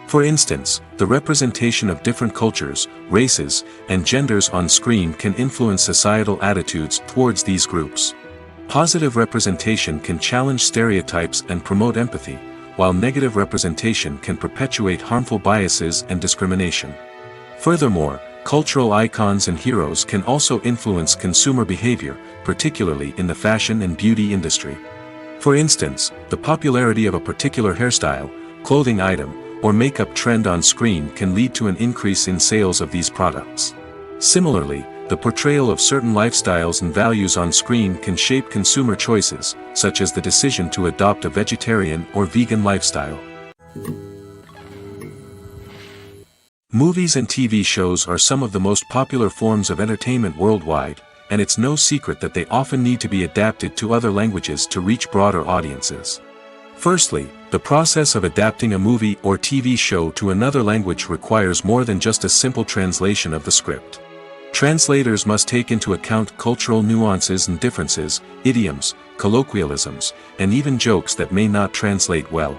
S1: For instance, the representation of different cultures, races, and genders on screen can influence societal attitudes towards these groups. Positive representation can challenge stereotypes and promote empathy, while negative representation can perpetuate harmful biases and discrimination. Furthermore, cultural icons and heroes can also influence consumer behavior, particularly in the fashion and beauty industry. For instance, the popularity of a particular hairstyle, clothing item, or makeup trend on screen can lead to an increase in sales of these products. Similarly, the portrayal of certain lifestyles and values on screen can shape consumer choices, such as the decision to adopt a vegetarian or vegan lifestyle. Movies and TV shows are some of the most popular forms of entertainment worldwide, and it's no secret that they often need to be adapted to other languages to reach broader audiences. Firstly, the process of adapting a movie or TV show to another language requires more than just a simple translation of the script. Translators must take into account cultural nuances and differences, idioms, colloquialisms, and even jokes that may not translate well.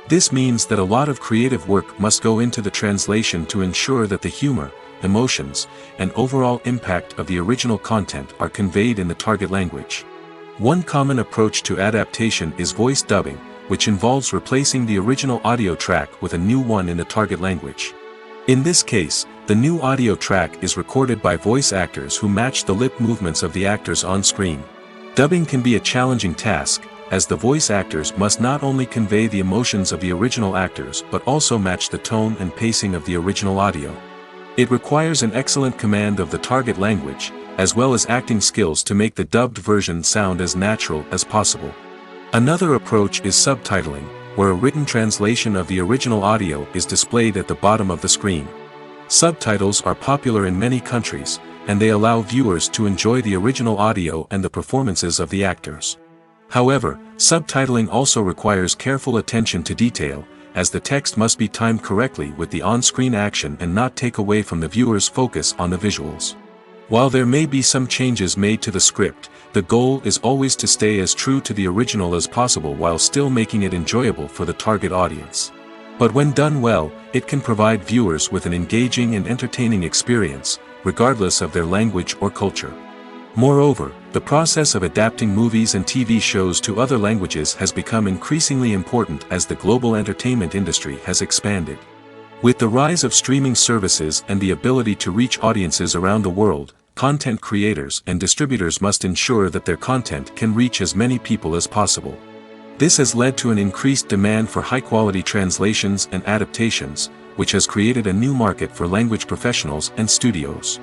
S1: This means that a lot of creative work must go into the translation to ensure that the humor, emotions, and overall impact of the original content are conveyed in the target language. One common approach to adaptation is voice dubbing, which involves replacing the original audio track with a new one in the target language. In this case, the new audio track is recorded by voice actors who match the lip movements of the actors on screen. Dubbing can be a challenging task, as the voice actors must not only convey the emotions of the original actors but also match the tone and pacing of the original audio. It requires an excellent command of the target language, as well as acting skills to make the dubbed version sound as natural as possible. Another approach is subtitling, where a written translation of the original audio is displayed at the bottom of the screen. Subtitles are popular in many countries, and they allow viewers to enjoy the original audio and the performances of the actors. However, subtitling also requires careful attention to detail, as the text must be timed correctly with the on-screen action and not take away from the viewer's focus on the visuals. While there may be some changes made to the script, the goal is always to stay as true to the original as possible while still making it enjoyable for the target audience. But when done well, it can provide viewers with an engaging and entertaining experience, regardless of their language or culture. Moreover, the process of adapting movies and TV shows to other languages has become increasingly important as the global entertainment industry has expanded. With the rise of streaming services and the ability to reach audiences around the world, content creators and distributors must ensure that their content can reach as many people as possible. This has led to an increased demand for high-quality translations and adaptations, which has created a new market for language professionals and studios.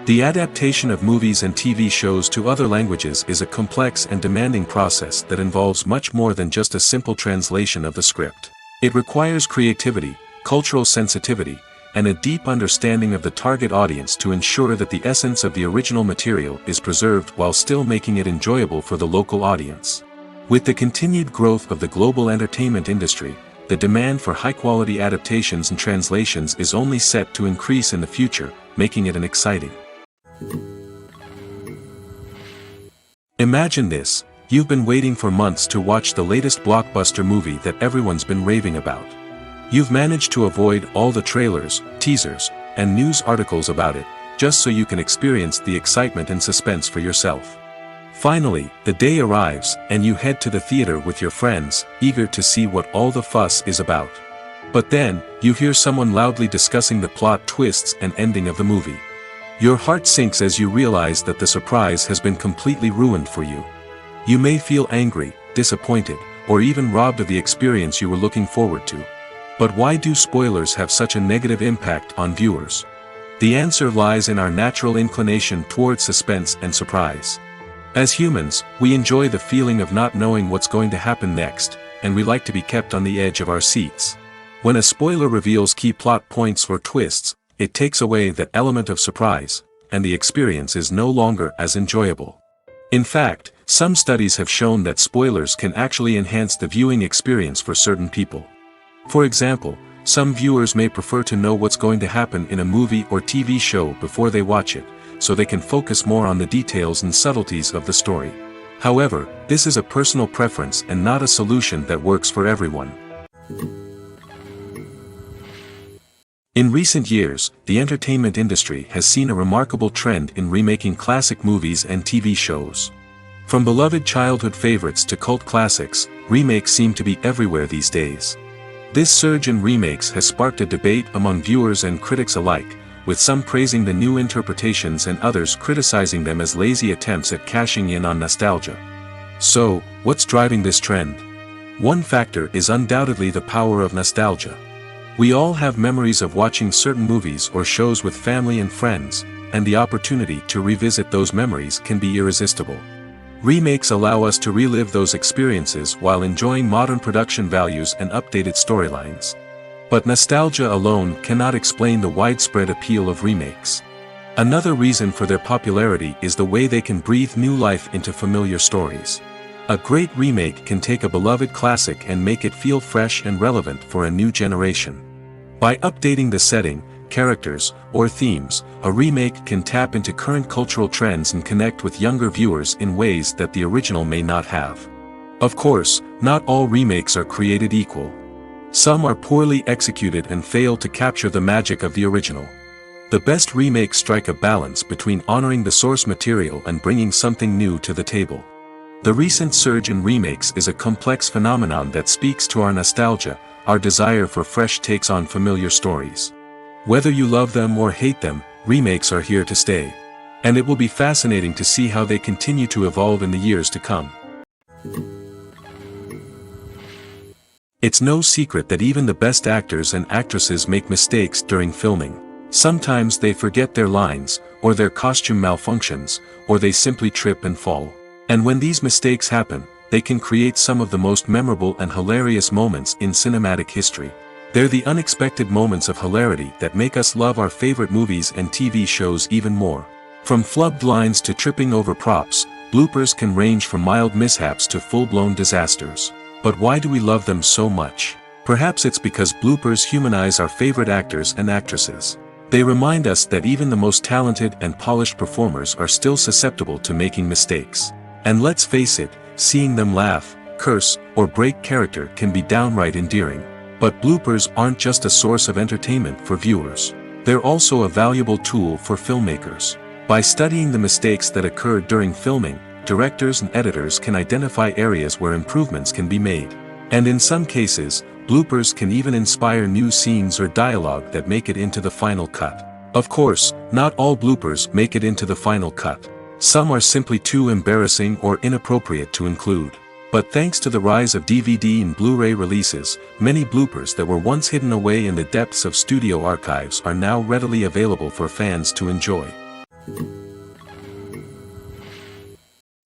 S1: The adaptation of movies and TV shows to other languages is a complex and demanding process that involves much more than just a simple translation of the script. It requires creativity, cultural sensitivity, and a deep understanding of the target audience to ensure that the essence of the original material is preserved while still making it enjoyable for the local audience. With the continued growth of the global entertainment industry, the demand for high-quality adaptations and translations is only set to increase in the future, making it an exciting. Imagine this: you've been waiting for months to watch the latest blockbuster movie that everyone's been raving about. You've managed to avoid all the trailers, teasers, and news articles about it, just so you can experience the excitement and suspense for yourself. Finally, the day arrives, and you head to the theater with your friends, eager to see what all the fuss is about. But then, you hear someone loudly discussing the plot twists and ending of the movie. Your heart sinks as you realize that the surprise has been completely ruined for you. You may feel angry, disappointed, or even robbed of the experience you were looking forward to. But why do spoilers have such a negative impact on viewers? The answer lies in our natural inclination towards suspense and surprise. As humans, we enjoy the feeling of not knowing what's going to happen next, and we like to be kept on the edge of our seats. When a spoiler reveals key plot points or twists, it takes away that element of surprise, and the experience is no longer as enjoyable. In fact, some studies have shown that spoilers can actually enhance the viewing experience for certain people. For example, some viewers may prefer to know what's going to happen in a movie or TV show before they watch it, so they can focus more on the details and subtleties of the story. However, this is a personal preference and not a solution that works for everyone. In recent years, the entertainment industry has seen a remarkable trend in remaking classic movies and TV shows. From beloved childhood favorites to cult classics, remakes seem to be everywhere these days. This surge in remakes has sparked a debate among viewers and critics alike, with some praising the new interpretations and others criticizing them as lazy attempts at cashing in on nostalgia. So, what's driving this trend? One factor is undoubtedly the power of nostalgia. We all have memories of watching certain movies or shows with family and friends, and the opportunity to revisit those memories can be irresistible. Remakes allow us to relive those experiences while enjoying modern production values and updated storylines. But nostalgia alone cannot explain the widespread appeal of remakes. Another reason for their popularity is the way they can breathe new life into familiar stories. A great remake can take a beloved classic and make it feel fresh and relevant for a new generation. By updating the setting, characters, or themes, a remake can tap into current cultural trends and connect with younger viewers in ways that the original may not have. Of course, not all remakes are created equal. Some are poorly executed and fail to capture the magic of the original. The best remakes strike a balance between honoring the source material and bringing something new to the table. The recent surge in remakes is a complex phenomenon that speaks to our nostalgia, our desire for fresh takes on familiar stories. Whether you love them or hate them, remakes are here to stay. And it will be fascinating to see how they continue to evolve in the years to come. It's no secret that even the best actors and actresses make mistakes during filming. Sometimes they forget their lines, or their costume malfunctions, or they simply trip and fall. And when these mistakes happen, they can create some of the most memorable and hilarious moments in cinematic history. They're the unexpected moments of hilarity that make us love our favorite movies and TV shows even more. From flubbed lines to tripping over props, bloopers can range from mild mishaps to full-blown disasters. But why do we love them so much? Perhaps it's because bloopers humanize our favorite actors and actresses. They remind us that even the most talented and polished performers are still susceptible to making mistakes. And let's face it, seeing them laugh, curse, or break character can be downright endearing. But bloopers aren't just a source of entertainment for viewers. They're also a valuable tool for filmmakers. By studying the mistakes that occurred during filming, directors and editors can identify areas where improvements can be made. And in some cases, bloopers can even inspire new scenes or dialogue that make it into the final cut. Of course, not all bloopers make it into the final cut. Some are simply too embarrassing or inappropriate to include. But thanks to the rise of DVD and Blu-ray releases, many bloopers that were once hidden away in the depths of studio archives are now readily available for fans to enjoy.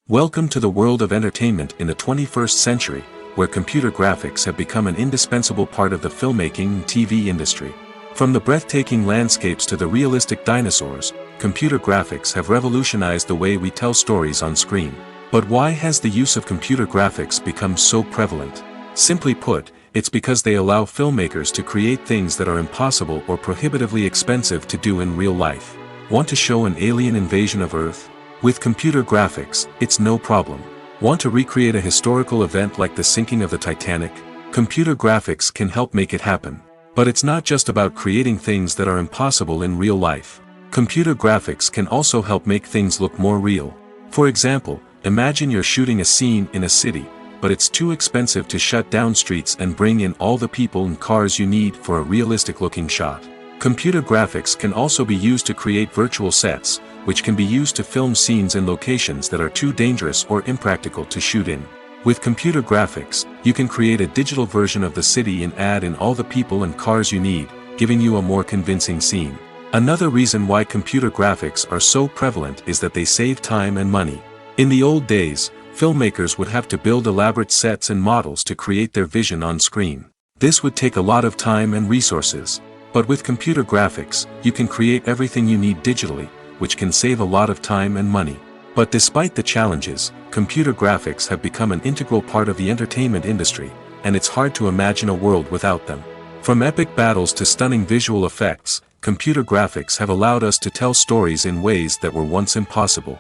S1: Welcome to the world of entertainment in the 21st century, where computer graphics have become an indispensable part of the filmmaking and TV industry. From the breathtaking landscapes to the realistic dinosaurs, computer graphics have revolutionized the way we tell stories on screen. But why has the use of computer graphics become so prevalent? Simply put, it's because they allow filmmakers to create things that are impossible or prohibitively expensive to do in real life. Want to show an alien invasion of Earth? With computer graphics, it's no problem. Want to recreate a historical event like the sinking of the Titanic? Computer graphics can help make it happen. But it's not just about creating things that are impossible in real life. Computer graphics can also help make things look more real. For example, imagine you're shooting a scene in a city, but it's too expensive to shut down streets and bring in all the people and cars you need for a realistic-looking shot. Computer graphics can also be used to create virtual sets, which can be used to film scenes in locations that are too dangerous or impractical to shoot in. With computer graphics, you can create a digital version of the city and add in all the people and cars you need, giving you a more convincing scene. Another reason why computer graphics are so prevalent is that they save time and money. In the old days, filmmakers would have to build elaborate sets and models to create their vision on screen. This would take a lot of time and resources. But with computer graphics, you can create everything you need digitally, which can save a lot of time and money. But despite the challenges, computer graphics have become an integral part of the entertainment industry, and it's hard to imagine a world without them. From epic battles to stunning visual effects, computer graphics have allowed us to tell stories in ways that were once impossible.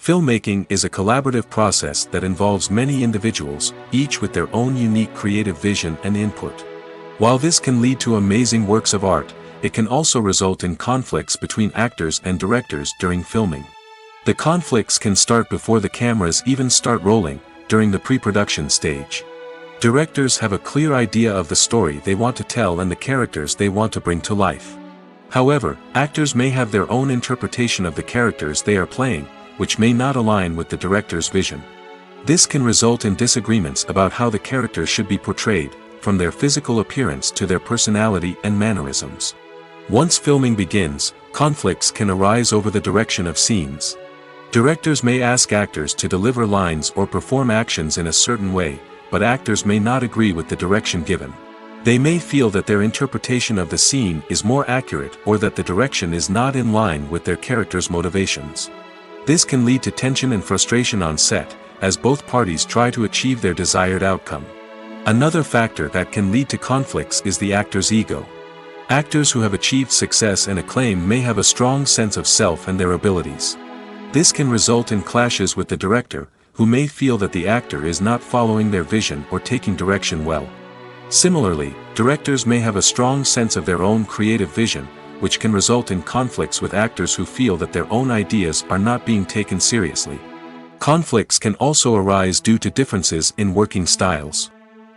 S1: Filmmaking is a collaborative process that involves many individuals, each with their own unique creative vision and input. While this can lead to amazing works of art, it can also result in conflicts between actors and directors during filming. The conflicts can start before the cameras even start rolling, during the pre-production stage. Directors have a clear idea of the story they want to tell and the characters they want to bring to life. However, actors may have their own interpretation of the characters they are playing, which may not align with the director's vision. This can result in disagreements about how the characters should be portrayed, from their physical appearance to their personality and mannerisms. Once filming begins, conflicts can arise over the direction of scenes. Directors may ask actors to deliver lines or perform actions in a certain way, but actors may not agree with the direction given. They may feel that their interpretation of the scene is more accurate or that the direction is not in line with their character's motivations. This can lead to tension and frustration on set, as both parties try to achieve their desired outcome. Another factor that can lead to conflicts is the actor's ego. Actors who have achieved success and acclaim may have a strong sense of self and their abilities. This can result in clashes with the director, who may feel that the actor is not following their vision or taking direction well. Similarly, directors may have a strong sense of their own creative vision, which can result in conflicts with actors who feel that their own ideas are not being taken seriously. Conflicts can also arise due to differences in working styles.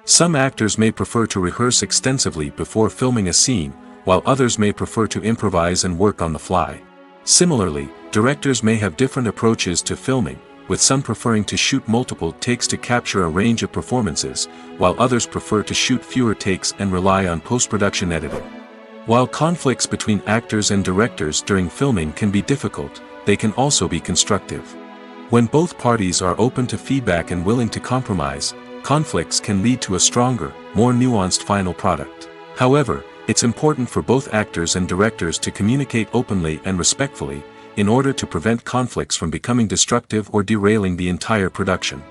S1: Some actors may prefer to rehearse extensively before filming a scene, while others may prefer to improvise and work on the fly. Similarly, directors may have different approaches to filming, with some preferring to shoot multiple takes to capture a range of performances, while others prefer to shoot fewer takes and rely on post-production editing. While conflicts between actors and directors during filming can be difficult, they can also be constructive. When both parties are open to feedback and willing to compromise, conflicts can lead to a stronger, more nuanced final product. However, it's important for both actors and directors to communicate openly and respectfully, in order to prevent conflicts from becoming destructive or derailing the entire production.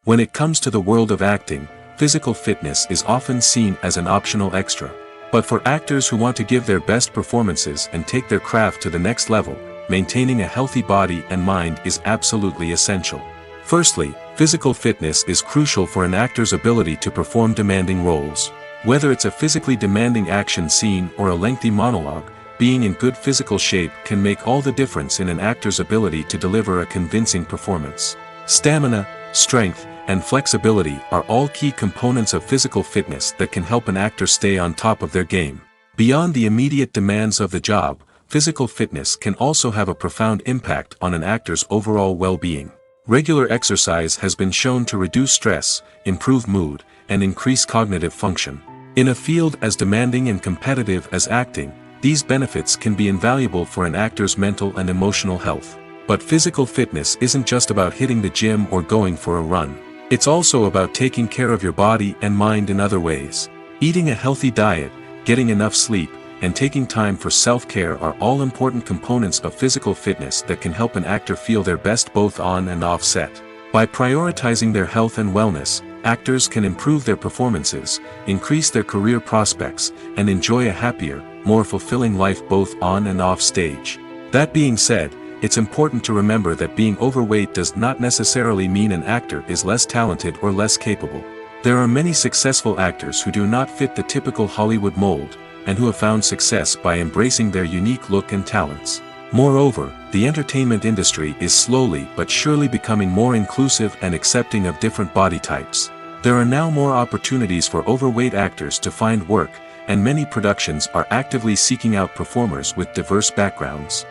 S1: When it comes to the world of acting, physical fitness is often seen as an optional extra. But for actors who want to give their best performances and take their craft to the next level, maintaining a healthy body and mind is absolutely essential. Firstly, physical fitness is crucial for an actor's ability to perform demanding roles. Whether it's a physically demanding action scene or a lengthy monologue, being in good physical shape can make all the difference in an actor's ability to deliver a convincing performance. Stamina, strength, and flexibility are all key components of physical fitness that can help an actor stay on top of their game. Beyond the immediate demands of the job, physical fitness can also have a profound impact on an actor's overall well-being. Regular exercise has been shown to reduce stress, improve mood, and increase cognitive function. In a field as demanding and competitive as acting, these benefits can be invaluable for an actor's mental and emotional health. But physical fitness isn't just about hitting the gym or going for a run. It's also about taking care of your body and mind in other ways. Eating a healthy diet, getting enough sleep, and taking time for self-care are all important components of physical fitness that can help an actor feel their best both on and off set. By prioritizing their health and wellness, actors can improve their performances, increase their career prospects, and enjoy a happier, more fulfilling life both on and off stage. That being said, it's important to remember that being overweight does not necessarily mean an actor is less talented or less capable. There are many successful actors who do not fit the typical Hollywood mold, and who have found success by embracing their unique look and talents. Moreover, the entertainment industry is slowly but surely becoming more inclusive and accepting of different body types. There are now more opportunities for overweight actors to find work, and many productions are actively seeking out performers with diverse backgrounds.